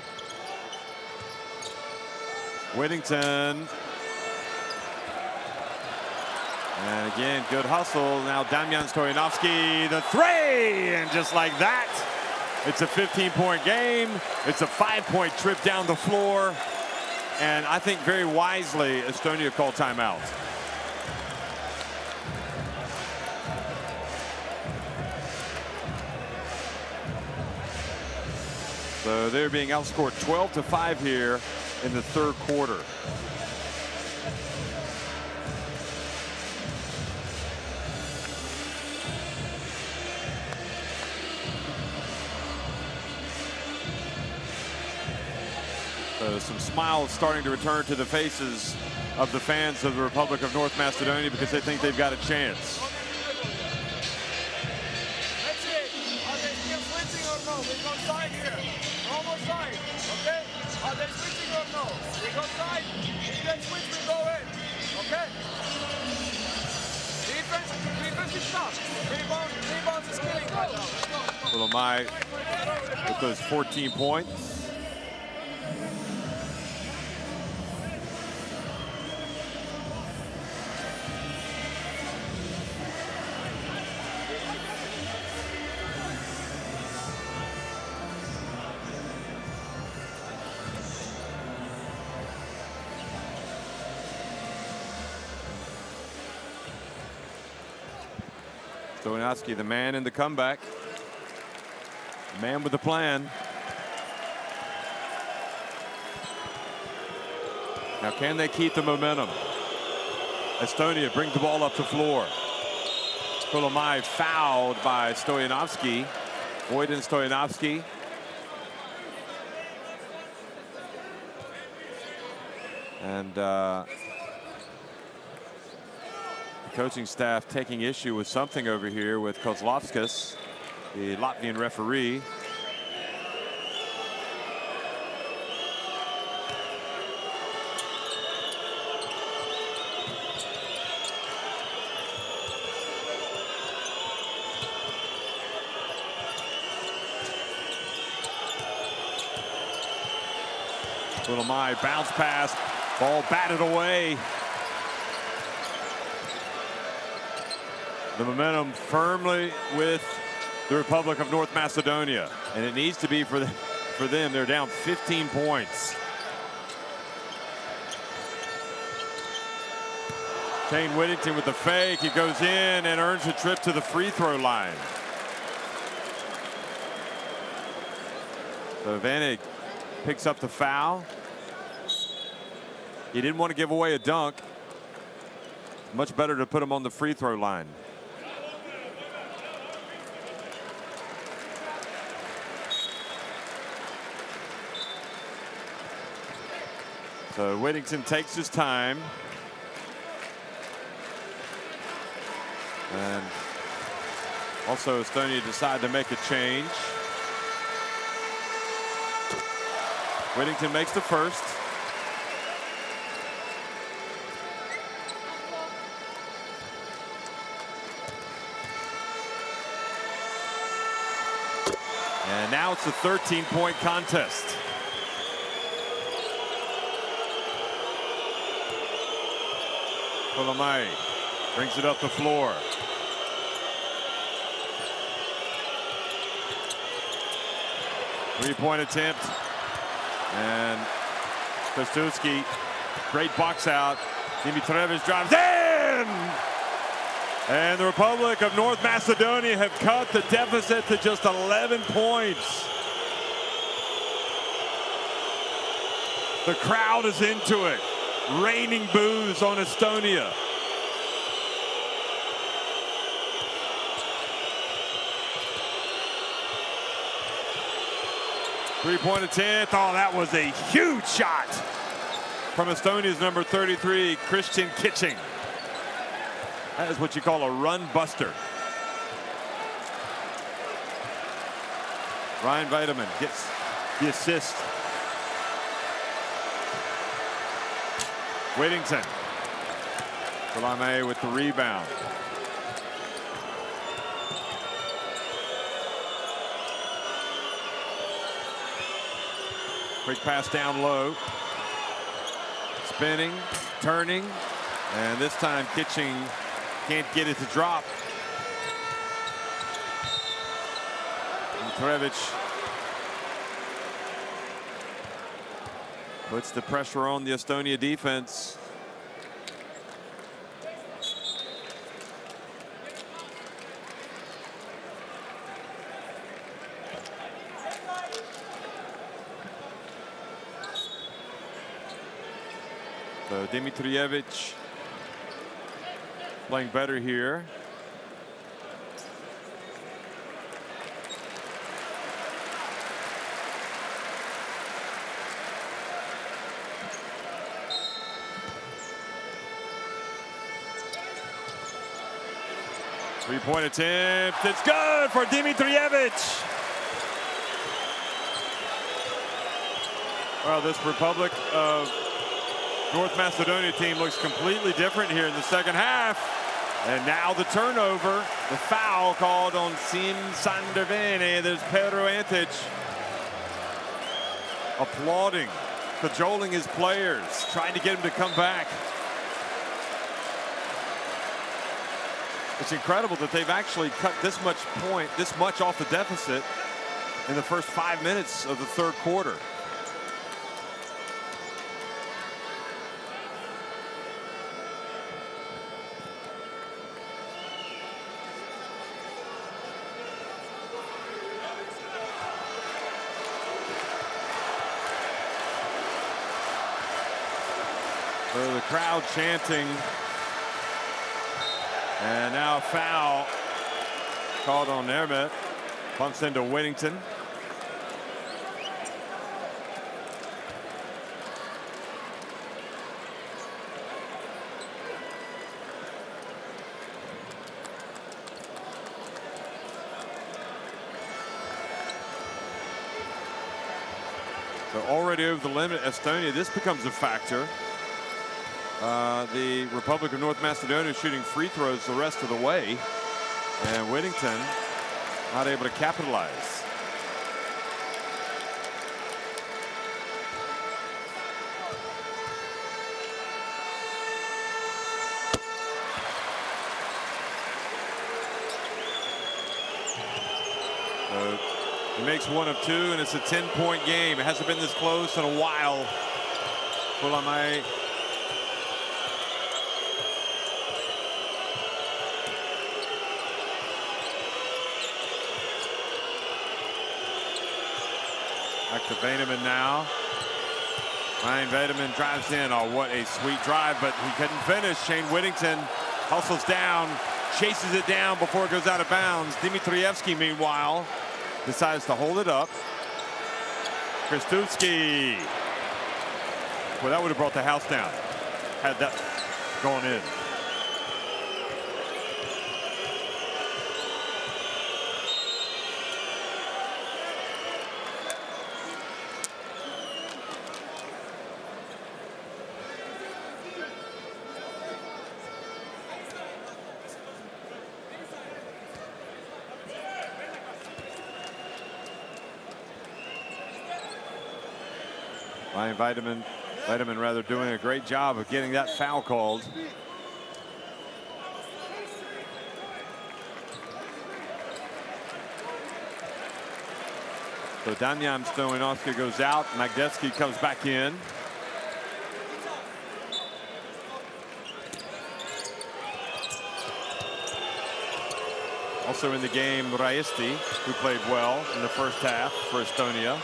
Whittington. And again, good hustle. Now Damian Stoyanowski, the 3, and just like that, it's a 15-point game. It's a 5-point trip down the floor. And I think very wisely, Estonia called timeout. So they're being outscored 12-5 here in the 3rd quarter. So some smiles starting to return to the faces of the fans of the Republic of North Macedonia because they think they've got a chance. That's it. Are they still switching or no? We go side here. Almost side. Okay? Are they switching or no? We go side. If they switch, we go in. Okay? Defense is tough. Rebounds is killing right now. Let's go. Kulamai with those 14 points. Stoyanowski, the man in the comeback. The man with the plan. Now can they keep the momentum? Estonia brings the ball up the floor. Kulamai fouled by Stoyanowski. Boyden Stoyanowski. And the coaching staff taking issue with something over here with Kozlovskis, the Latvian referee. Kulamai bounce pass, ball batted away. The momentum firmly with the Republic of North Macedonia, and it needs to be for them. They're down 15 points. Shane Whittington with the fake. He goes in and earns a trip to the free throw line. So Vanek picks up the foul. He didn't want to give away a dunk. Much better to put him on the free throw line. So Whittington takes his time. And also Estonia decide to make a change. Whittington makes the first. And now it's a 13-point contest. Pulamai brings it up the floor. Three-point attempt. And Kostuski, great box out. Dimitrievich drives in! And the Republic of North Macedonia have cut the deficit to just 11 points. The crowd is into it. Raining boos on Estonia. Three-point attempt. Oh, that was a huge shot from Estonia's number 33, Christian Kitching. That is what you call a run buster. Ryan Vitamin gets the assist. Whittington. Pulamai with the rebound. Quick pass down low. Spinning, turning, and this time Kitching can't get it to drop. Dimitrievich puts the pressure on the Estonia defense. So Dimitrievich playing better here. Three-point attempt. It's good for Dimitrievich. Well, this Republic of North Macedonia team looks completely different here in the second half. And now the turnover, the foul called on Sim Sandervene. There's Pedro Antic applauding, cajoling his players, trying to get him to come back. It's incredible that they've actually cut this much off the deficit in the first 5 minutes of the third quarter. So the crowd chanting. And now a foul called on Nermet. Pumps into Whittington. So already over the limit, Estonia, this becomes a factor. The Republic of North Macedonia shooting free throws the rest of the way, and Whittington not able to capitalize. So he makes one of two, and it's a 10-point game. It hasn't been this close in a while. Pulamai. Back to Vitamin now. Ryan Vitamin drives in. Oh, what a sweet drive, but he couldn't finish. Shane Whittington hustles down, chases it down before it goes out of bounds. Dimitrievski, meanwhile, decides to hold it up. Kostuski. Well, that would have brought the house down had that gone in. Ryan Vitamin rather doing a great job of getting that foul called. So Damian Stojanovski goes out. Magdetsky comes back in. Also in the game, Raisti, who played well in the first half for Estonia.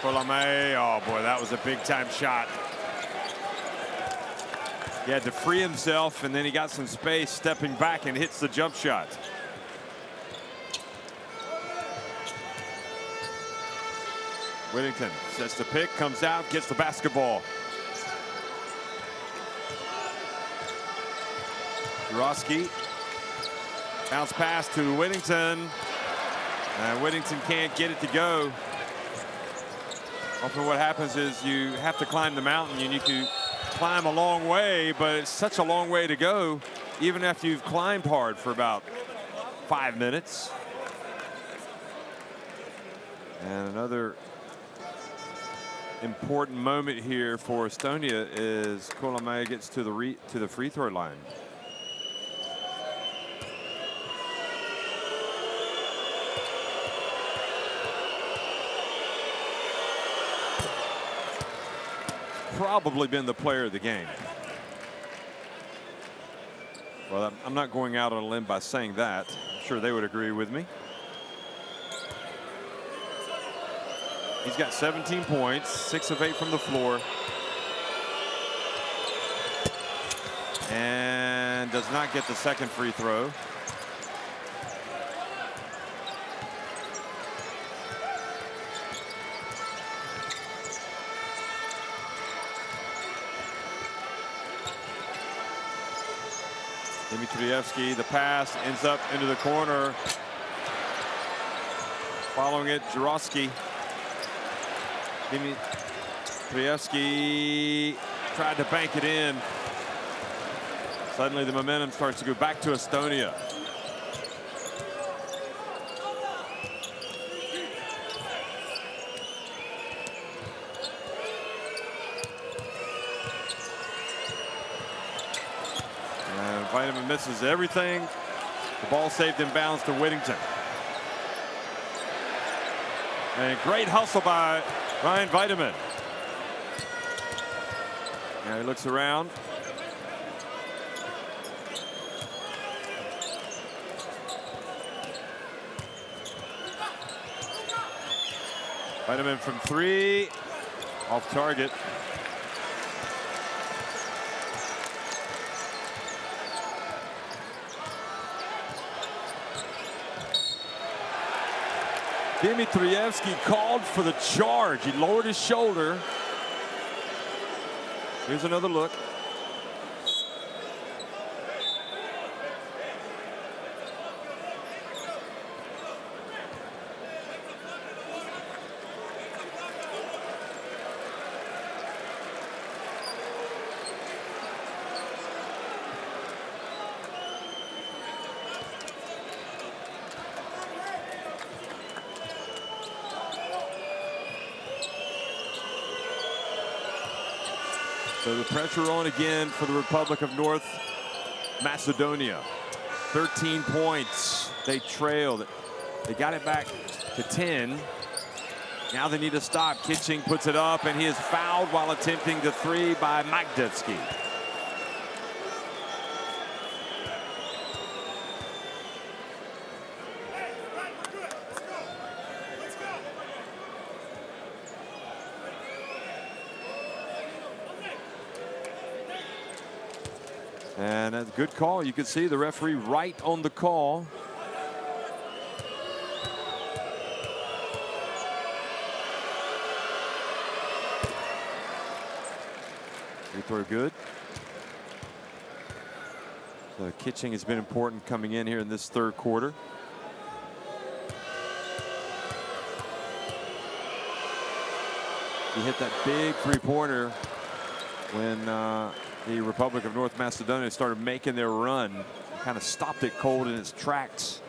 Colame, oh boy, that was a big time shot. He had to free himself, and then he got some space, stepping back and hits the jump shot. Whittington sets the pick, comes out, gets the basketball. Juroski. Bounce pass to Whittington. And Whittington can't get it to go. Often what happens is you have to climb the mountain. You need to climb a long way, but it's such a long way to go, even after you've climbed hard for about 5 minutes. And another important moment here for Estonia is Colame gets to the free throw line. Probably been the player of the game. Well, I'm not going out on a limb by saying that. I'm sure they would agree with me. He's got 17 points, 6 of 8 from the floor. And does not get the second free throw. Dimitrievski, the pass ends up into the corner. Following it, Juroski. Dimitrievski tried to bank it in. Suddenly the momentum starts to go back to Estonia. And Vitamin misses everything. The ball saved in bounds to Whittington. And great hustle by Ryan Vitamin. Now he looks around. Vitamin from 3, off target. Dimitrievski called for the charge. He lowered his shoulder. Here's another look. So the pressure on again for the Republic of North Macedonia. 13 points. They trailed. They got it back to 10. Now they need to stop. Kitching puts it up, and he is fouled while attempting the 3 by Magdetsky. And that's a good call. You can see the referee right on the call. Free throw good. So Kitching has been important coming in here in this third quarter. He hit that big three-pointer when the Republic of North Macedonia started making their run. Kind of stopped it cold in its tracks.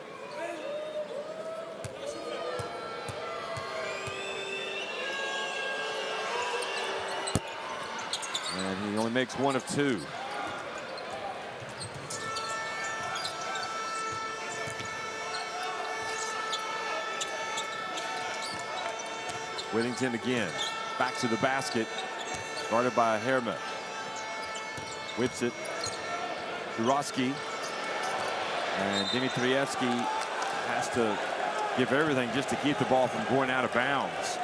And he only makes 1 of 2. Whittington again. Back to the basket. Guarded by Herma. Whips it. Jurovsky. And Dimitrievski has to give everything just to keep the ball from going out of bounds.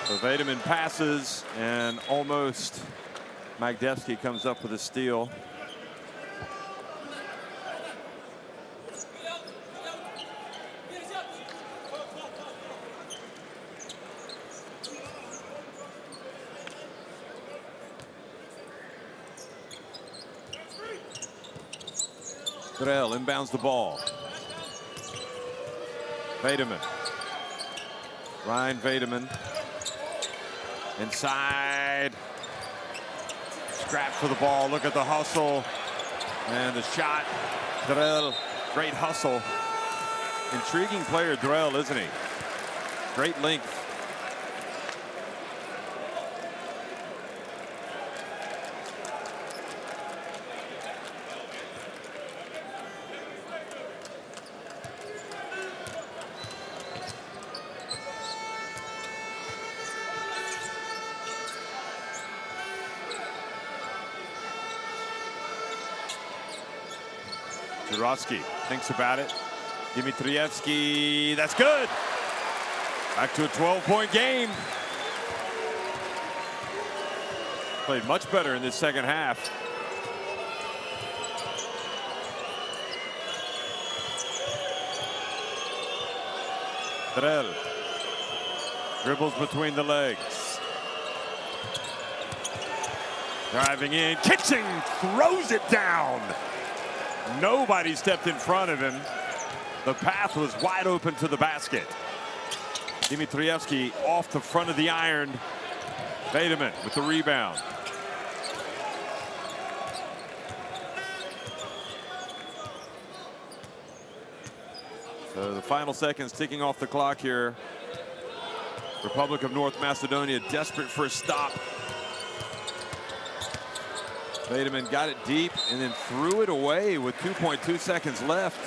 So Vademan passes, and almost Magdevsky comes up with a steal. Drell inbounds the ball. Vademan. Ryan Vademan. Inside. Scrap for the ball. Look at the hustle. And the shot. Drell. Great hustle. Intriguing player, Drell, isn't he? Great length. Jurovsky thinks about it. Dimitrievski, that's good. Back to a 12-point game. Played much better in this second half. Drell dribbles between the legs. Driving in, kitching, throws it down. Nobody stepped in front of him. The path was wide open to the basket. Dimitrievski off the front of the iron. Vademan with the rebound. So the final seconds ticking off the clock here. Republic of North Macedonia desperate for a stop. Vademan got it deep and then threw it away with 2.2 seconds left.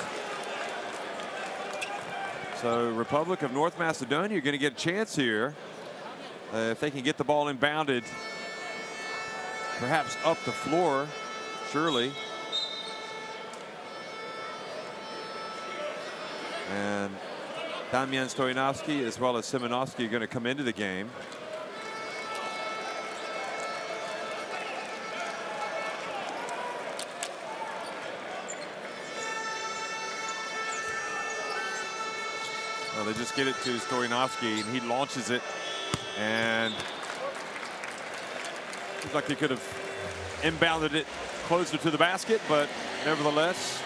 So Republic of North Macedonia are going to get a chance here. If they can get the ball inbounded, perhaps up the floor, surely. And Damian Stoyanovsky as well as Simonovsky are going to come into the game. Well, they just get it to Stoyanovsky, and he launches it. And looks like they could have inbounded it closer to the basket, but nevertheless,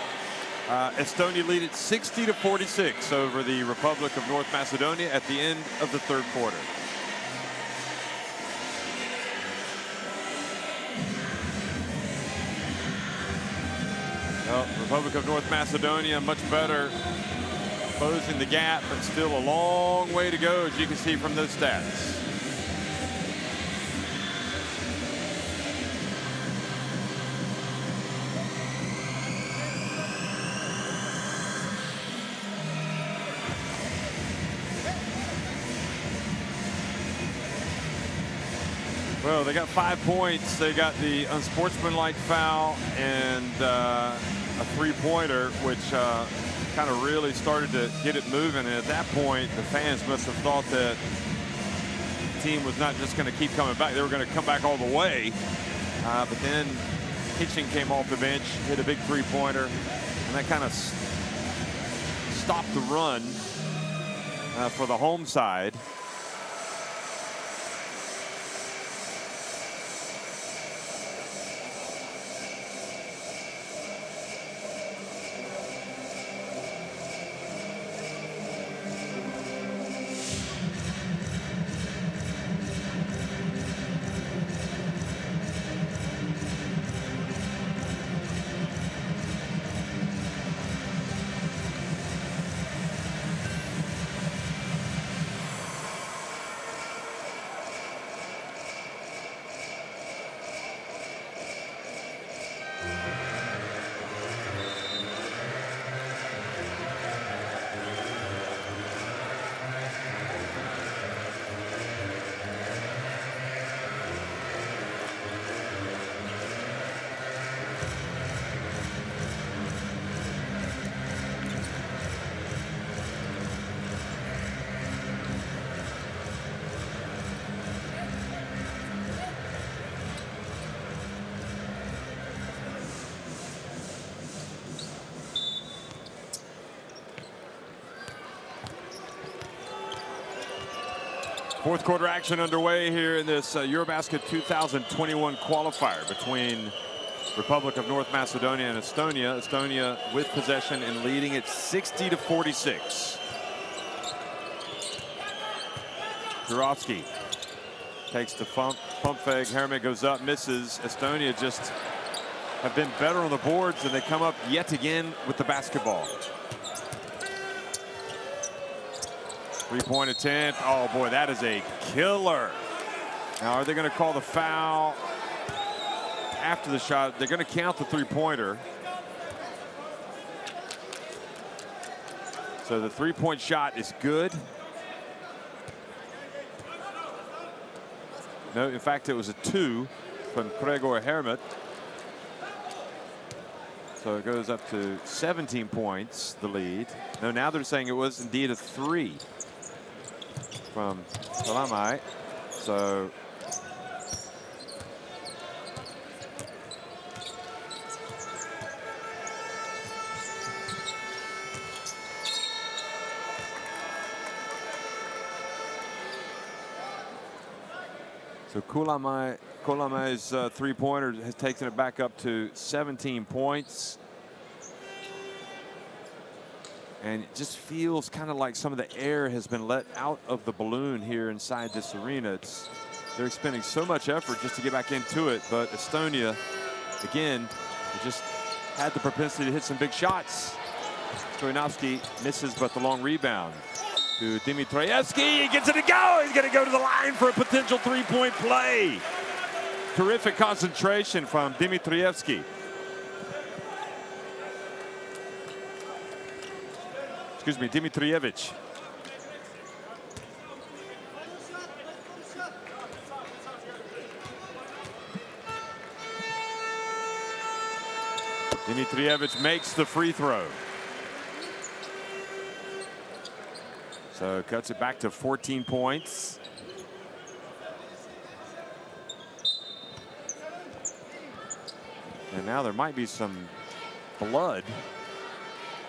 Estonia lead it 60-46 over the Republic of North Macedonia at the end of the third quarter. Well, Republic of North Macedonia much better, closing the gap, but still a long way to go, as you can see from those stats. Well, they got 5 points. They got the unsportsmanlike foul and a three-pointer, which kind of really started to get it moving. And at that point, the fans must have thought that the team was not just going to keep coming back. They were going to come back all the way. But then Kitching came off the bench, hit a big three-pointer, and that kind of stopped the run for the home side. Fourth quarter action underway here in this EuroBasket 2021 qualifier between Republic of North Macedonia and Estonia. Estonia with possession and leading at 60-46. Jurovsky takes the pump fake. Hermit goes up, misses. Estonia just have been better on the boards, and they come up yet again with the basketball. Three-point attempt. Oh boy, that is a killer. Now, are they going to call the foul after the shot? They're going to count the three-pointer. So the three-point shot is good. No, in fact, it was a 2 from Gregor Hermit. So it goes up to 17 points, the lead. No, now they're saying it was indeed a 3 from Salamai. So Kulamai's three-pointer has taken it back up to 17 points. And it just feels kind of like some of the air has been let out of the balloon here inside this arena. They're expending so much effort just to get back into it. But Estonia, again, they just had the propensity to hit some big shots. Stoyanovsky misses, but the long rebound to Dimitrievski. He gets it to go. He's going to go to the line for a potential three-point play. Terrific concentration from Dimitrievski. Excuse me, Dimitrievich. Dimitrievich makes the free throw. So cuts it back to 14 points. And now there might be some blood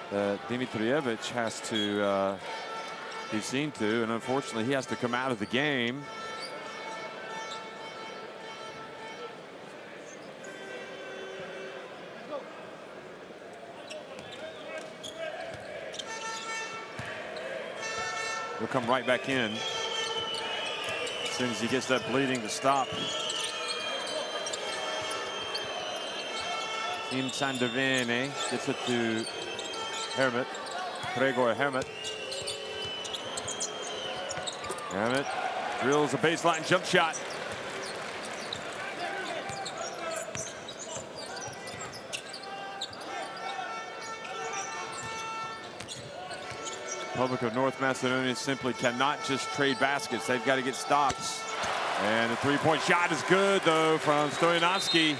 that Dimitrievich has to be seen to, and unfortunately he has to come out of the game. He'll come right back in as soon as he gets that bleeding to stop. Tim Sandovene gets it to Hermit. Gregor Hermit. Hermit drills a baseline jump shot. Republic of North Macedonia simply cannot just trade baskets. They've got to get stops. And the three-point shot is good, though, from Stoyanovsky.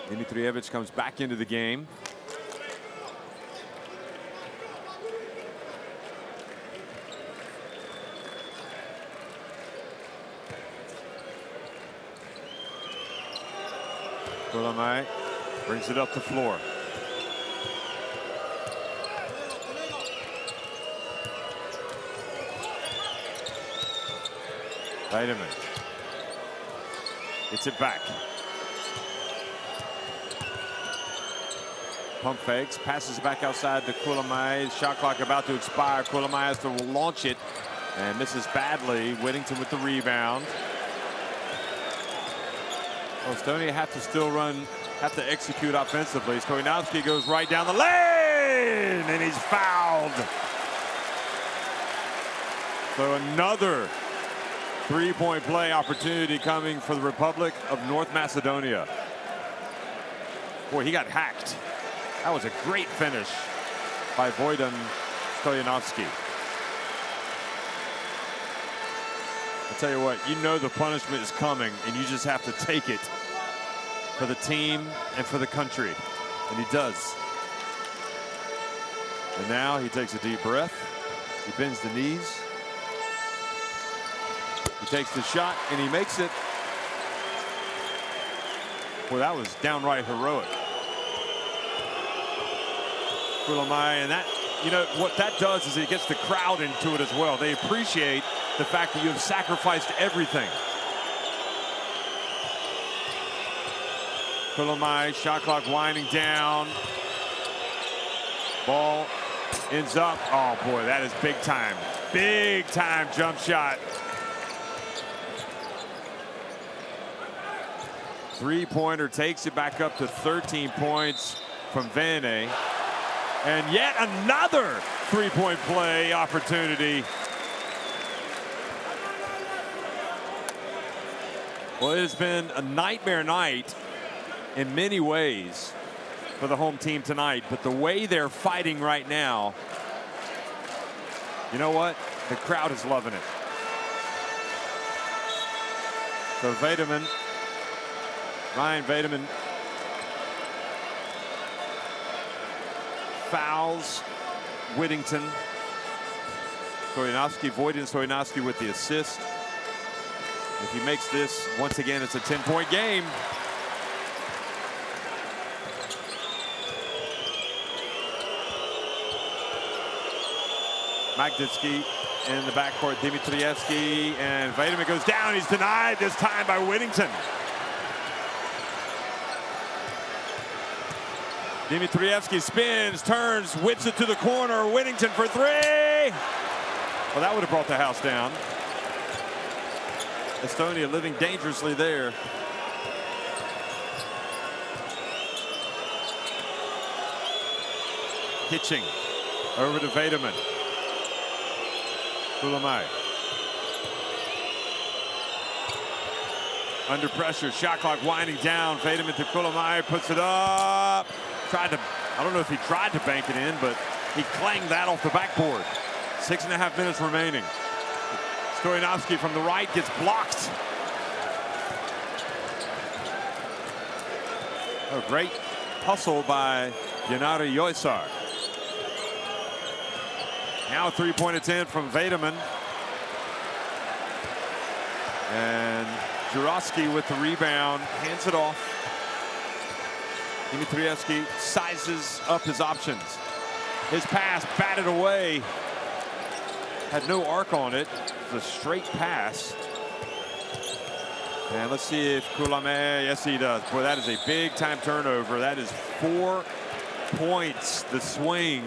Dimitrievich comes back into the game. Kulamai brings it up the floor. Vitamin gets it back. Pump fakes, passes back outside to Kulamai. Shot clock about to expire. Kulamai has to launch it and misses badly. Whittington with the rebound. Well, Estonia have to still have to execute offensively. Stoyanovsky goes right down the lane, and he's fouled. So another three-point play opportunity coming for the Republic of North Macedonia. Boy, he got hacked. That was a great finish by Vojislav Stoyanovsky. I'll tell you what, you know the punishment is coming, and you just have to take it for the team and for the country. And he does. And now he takes a deep breath. He bends the knees. He takes the shot, and he makes it. Well, that was downright heroic. Kulamai, and that, you know, what that does is it gets the crowd into it as well. They appreciate the fact that you have sacrificed everything. Kulamai, shot clock winding down. Ball ends up. Oh boy, that is big time. Big time jump shot. Three-pointer takes it back up to 13 points from Vene. And yet another three-point play opportunity. Well, it has been a nightmare night in many ways for the home team tonight, but the way they're fighting right now, you know what? The crowd is loving it. So Vedeman, Ryan Vedeman fouls Whittington. Stoyanovsky, Voitin Stoyanovsky with the assist. If he makes this, once again, it's a 10-point game. Magditsky in the backcourt, Dimitrievsky, and Vedeman goes down. He's denied this time by Whittington. Dimitrievsky spins, turns, whips it to the corner. Whittington for three. Well, that would have brought the house down. Estonia living dangerously there. Hitching over to Vedeman. Kulamai. Under pressure, shot clock winding down. Vedeman to Kulamai, puts it up. Tried to, I don't know if he tried to bank it in, but he clanged that off the backboard. 6.5 minutes remaining. Stoyanovsky from the right gets blocked. Oh, great hustle by Yanari Yoisar. Now a three-point attempt from Vedeman. And Jurowski with the rebound, hands it off. Dimitrievsky sizes up his options. His pass batted away. Had no arc on it. It's a straight pass. And let's see if Kulamai, yes he does. Boy, that is a big time turnover. That is 4 points, the swing.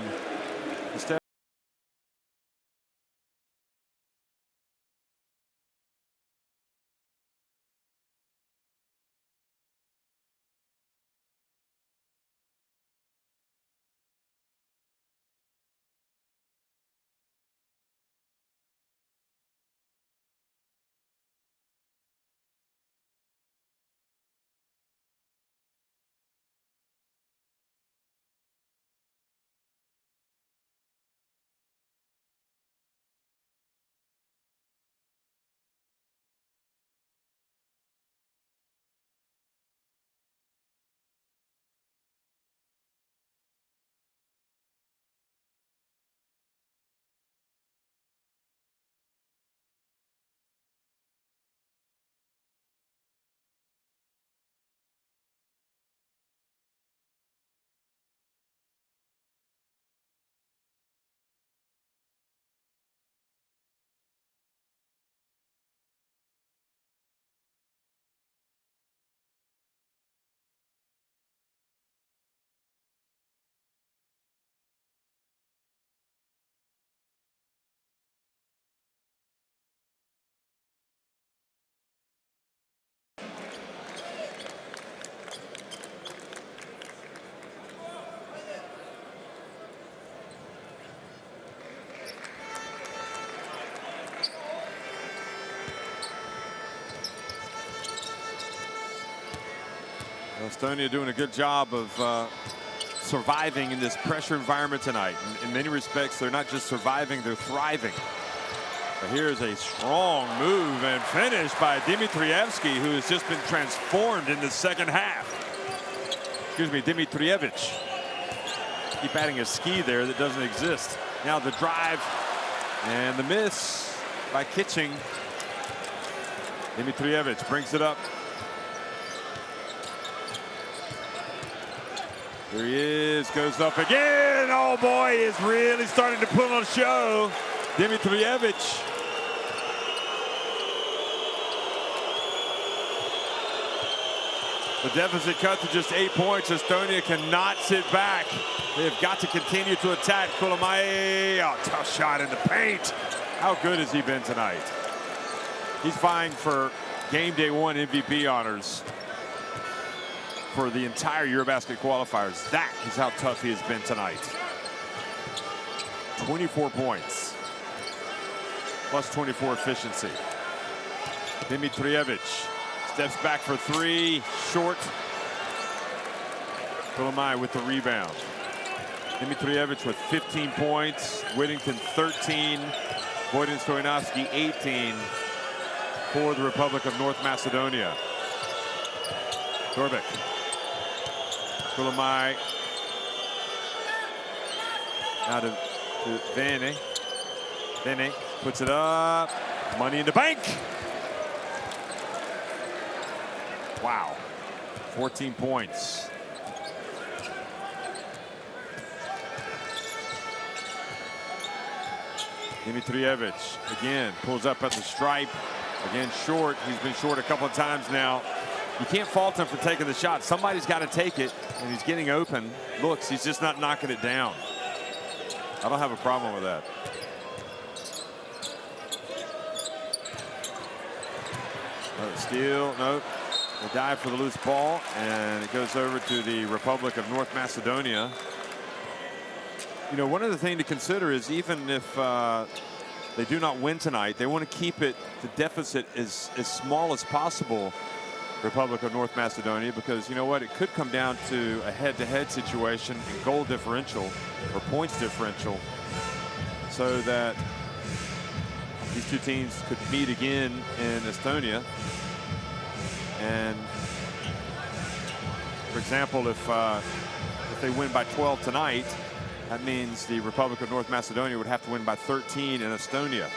Estonia doing a good job of surviving in this pressure environment tonight. In many respects, they're not just surviving, they're thriving. But here's a strong move and finish by Dimitrievsky, who has just been transformed in the second half. Excuse me, Dimitrievich. Keep adding a ski there that doesn't exist. Now the drive and the miss by Kitching. Dimitrievich brings it up. There he is, goes up again. Oh boy, is really starting to put on a show. Dimitrijevic. The deficit cut to just 8 points. Estonia cannot sit back. They've got to continue to attack. Kulamai, oh, tough shot in the paint. How good has he been tonight? He's vying for game day 1 MVP honors for the entire EuroBasket qualifiers. That is how tough he has been tonight. 24 points, plus 24 efficiency. Dimitrijevic steps back for 3, short. Kulamai with the rebound. Dimitrijevic with 15 points, Whittington 13, Vojin Stojanovski 18 for the Republic of North Macedonia. Torbeck. Kulamai. Now to Vene. Vene puts it up. Money in the bank. Wow. 14 points. Dimitrijevic again pulls up at the stripe. Again short. He's been short a couple of times now. You can't fault him for taking the shot. Somebody's got to take it, and he's getting open. Looks, he's just not knocking it down. I don't have a problem with that. Steal, nope. They dive for the loose ball, and it goes over to the Republic of North Macedonia. You know, one other thing to consider is even if they do not win tonight, they want to keep it, the deficit as small as possible, Republic of North Macedonia, because you know what, it could come down to a head-to-head situation in goal differential or points differential, so that these two teams could meet again in Estonia. And for example, if they win by 12 tonight, that means the Republic of North Macedonia would have to win by 13 in Estonia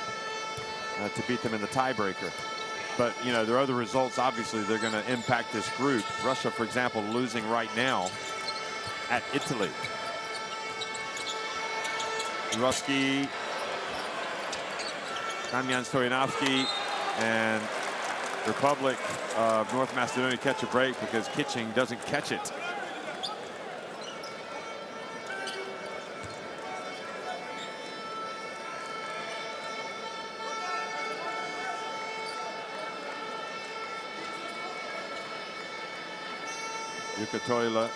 to beat them in the tiebreaker. But, you know, there are other results, obviously, they're going to impact this group. Russia, for example, losing right now at Italy. Ruski, Damian Stojanovski, and Republic of North Macedonia catch a break because Kitching doesn't catch it. Yukatoila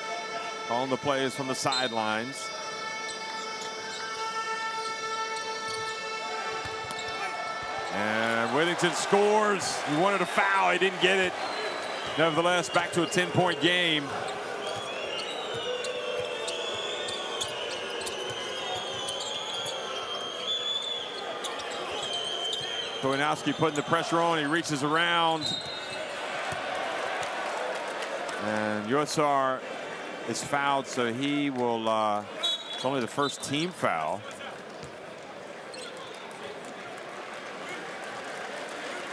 calling the plays from the sidelines. And Whittington scores. He wanted a foul. He didn't get it. Nevertheless, back to a 10-point game. Stojanovski putting the pressure on. He reaches around. And Yosar is fouled, so he will, it's only the first team foul.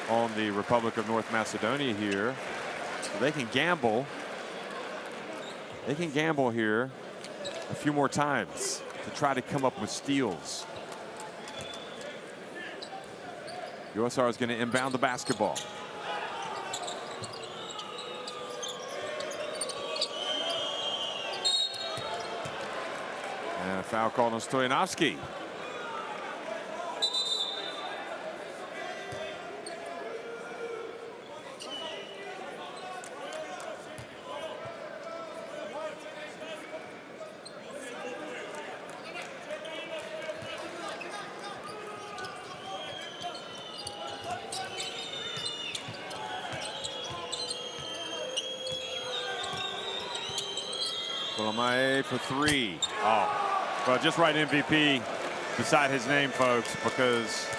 On the Republic of North Macedonia here. So they can gamble. They can gamble here a few more times to try to come up with steals. Yosar is going to inbound the basketball. And a foul called on Stojanovski. Kulamai for 3. Oh, well, just write MVP beside his name, folks, because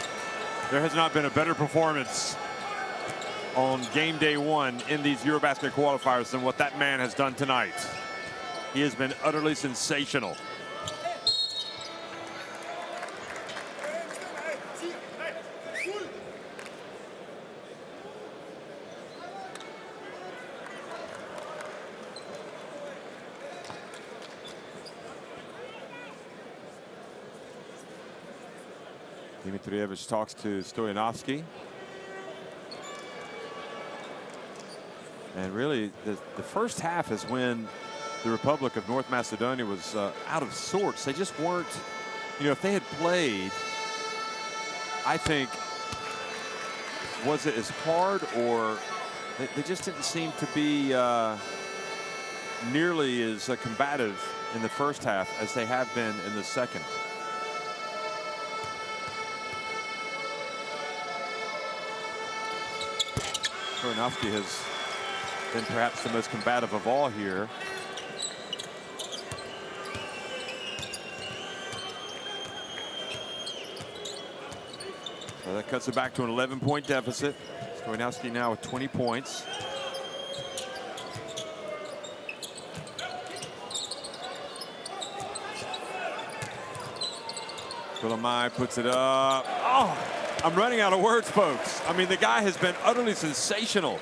there has not been a better performance on game day 1 in these EuroBasket qualifiers than what that man has done tonight. He has been utterly sensational. Dimitrievich talks to Stoyanovsky. And really, the first half is when the Republic of North Macedonia was out of sorts. They just weren't, you know, if they had played, I think, was it as hard, or they just didn't seem to be nearly as combative in the first half as they have been in the second. Stoyanovsky has been perhaps the most combative of all here. So that cuts it back to an 11-point deficit. Stoyanovsky now with 20 points. Gulamai puts it up. Oh, I'm running out of words, folks. I mean, the guy has been utterly sensational.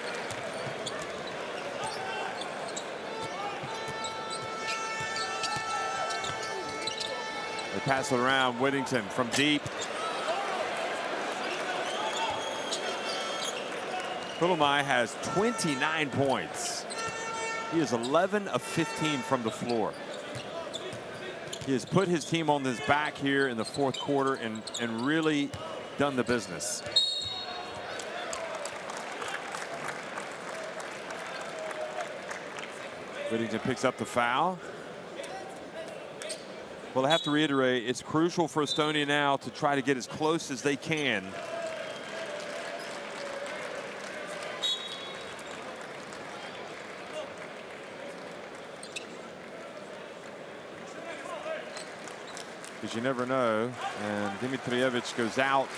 They pass it around. Whittington from deep. Gulamai has 29 points. He is 11 of 15 from the floor. He has put his team on his back here in the fourth quarter and really done the business. Whittington picks up the foul. Well, I have to reiterate, it's crucial for Estonia now to try to get as close as they can. Because you never know. And Dimitrievich goes out.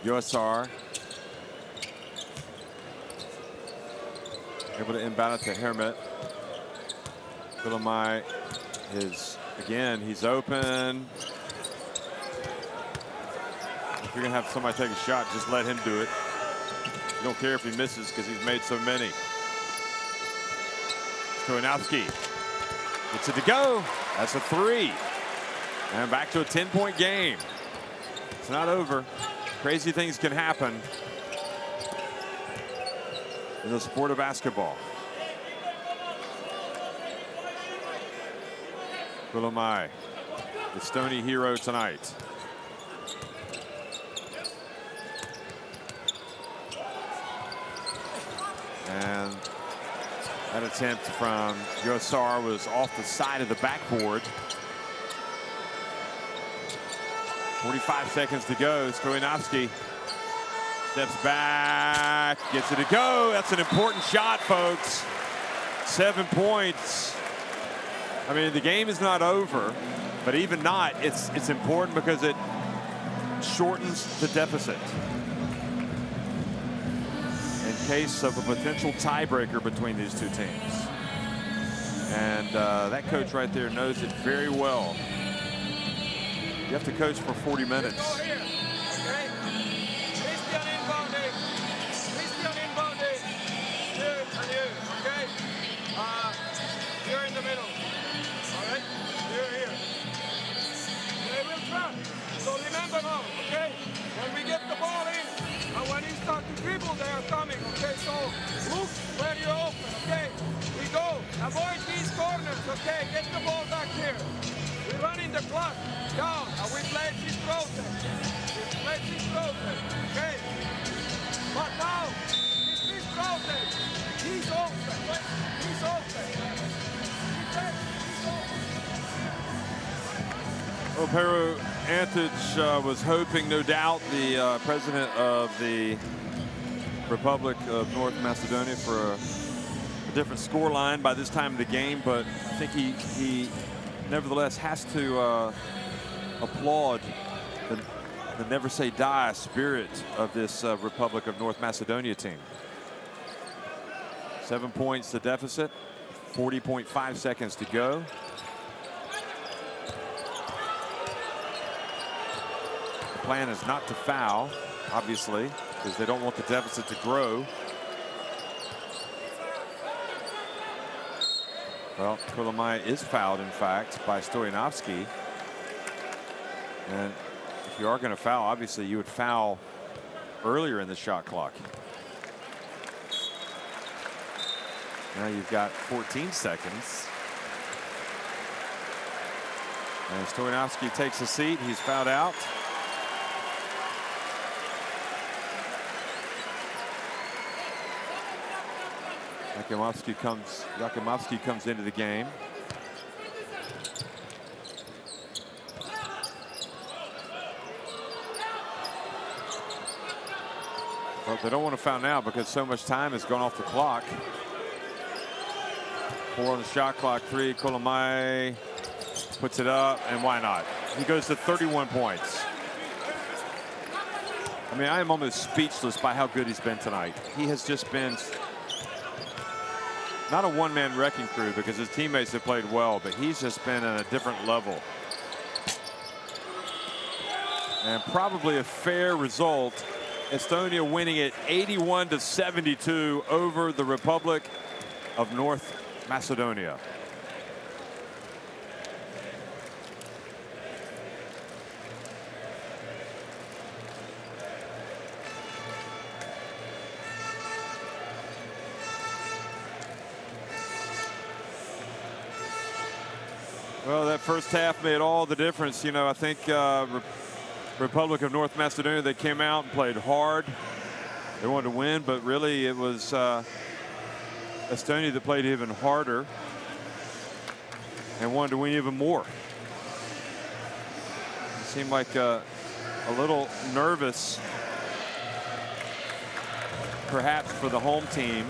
Yosar able to inbound it to Hermit. Gulamai is, again, he's open. If you're gonna have somebody take a shot, just let him do it. You don't care if he misses because he's made so many. Stoyanovsky gets it to go. That's a three. And back to a 10-point game. It's not over. Crazy things can happen in the sport of basketball. Gulamai, the Estonia hero tonight. And that attempt from Yosar was off the side of the backboard. 45 seconds to go. Stoyanovsky steps back, gets it to go. That's an important shot, folks. 7 points. I mean, the game is not over, but even not, it's important because it shortens the deficit in case of a potential tiebreaker between these two teams. And that coach right there knows it very well. You have to coach for 40 minutes. Christian inbounding. Christian inbounding. You and you, okay? You're in the middle. All right? You're here. They will trap. So remember now, okay? When we get the ball in, and when you start to dribble, they are coming, okay? So look where you're open, okay? We go. Avoid these corners, okay? Get the ball back here. We run in the clock down, and we play this rotate. We play this rotate, okay? But now, this rotate, he's open. He's open. He's open. Well, Pero Antic was hoping, no doubt, the president of the Republic of North Macedonia for a different score line by this time of the game, but I think he nevertheless has to applaud the never say die spirit of this Republic of North Macedonia team. 7 points the deficit, 40.5 seconds to go. The plan is not to foul, obviously. because they don't want the deficit to grow. Well, Kulamai is fouled, in fact, by Stoyanovsky. And if you are going to foul, obviously you would foul earlier in the shot clock. Now you've got 14 seconds. And Stoyanovsky takes a seat. He's fouled out. Yakimovsky comes into the game. Well, they don't want to foul now because so much time has gone off the clock. 4 on the shot clock, 3. Kulamai puts it up, and why not? He goes to 31 points. I mean, I am almost speechless by how good he's been tonight. He has just been not a one-man wrecking crew because his teammates have played well, but he's just been at a different level. And probably a fair result. Estonia winning it 81-72 over the Republic of North Macedonia. Well, that first half made all the difference. You know, I think Republic of North Macedonia, they came out and played hard. They wanted to win, but really it was Estonia that played even harder and wanted to win even more. It seemed like a little nervous, perhaps, for the home team.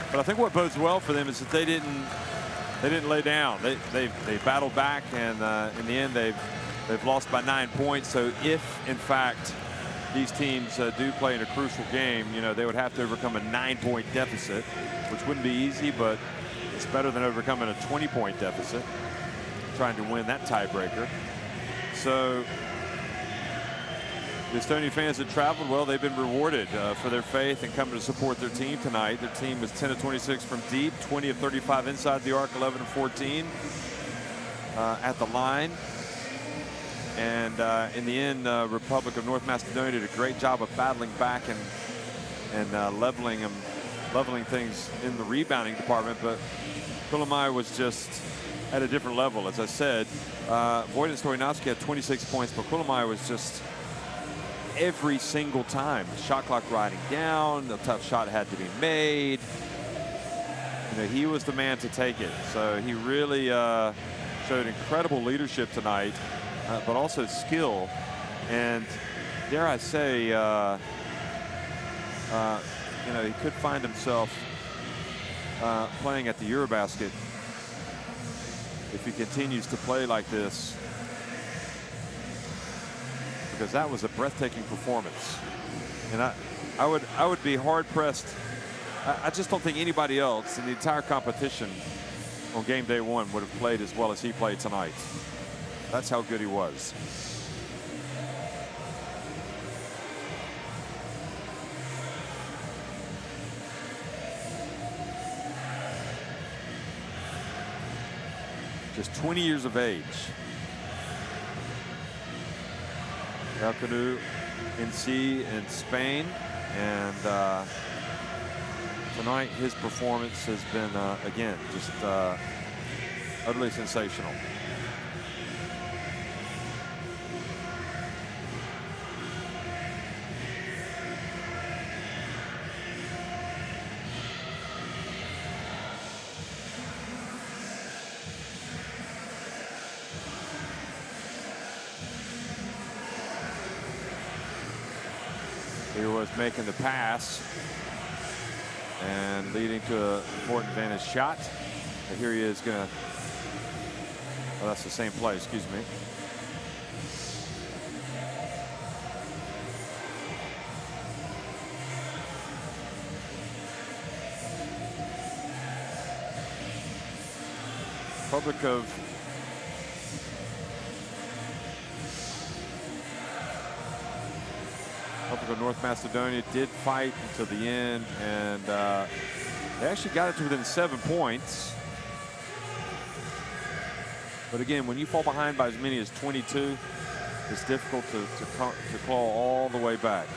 But I think what bodes well for them is that they didn't lay down. They battled back, and in the end they've lost by 9 points. So if in fact these teams do play in a crucial game, you know, they would have to overcome a 9-point deficit, which wouldn't be easy, but it's better than overcoming a 20-point deficit, trying to win that tiebreaker. So the Estonian fans that traveled, well, they've been rewarded for their faith and coming to support their team tonight. Their team was 10 of 26 from deep, 20 of 35 inside the arc, 11 of 14 at the line. And in the end, Republic of North Macedonia did a great job of battling back and leveling things in the rebounding department. But Kulamai was just at a different level. As I said, Vojin Stoyanovsky had 26 points, but Kulamai was just every single time. The shot clock riding down, the tough shot had to be made. You know, he was the man to take it. So he really showed incredible leadership tonight, but also skill. And dare I say, you know, he could find himself playing at the EuroBasket if he continues to play like this, because that was a breathtaking performance. And I would be hard pressed. I just don't think anybody else in the entire competition on game day 1 would have played as well as he played tonight. That's how good he was. Just 20 years of age. Alcanu in C in Spain, and tonight his performance has been again just utterly sensational. Here was making the pass and leading to an important advantage shot. And here he is going to, well, that's the same play, excuse me. Republic of North Macedonia did fight until the end, and they actually got it to within 7 points. But again, when you fall behind by as many as 22, it's difficult to claw all the way back.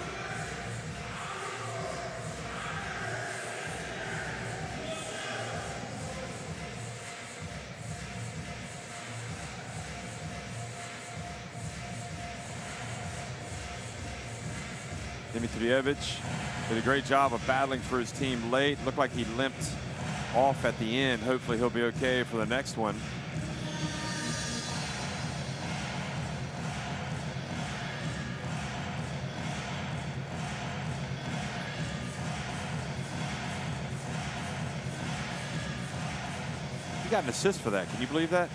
Dimitrijevic did a great job of battling for his team late. Looked like he limped off at the end. Hopefully he'll be okay for the next one. He got an assist for that. Can you believe that?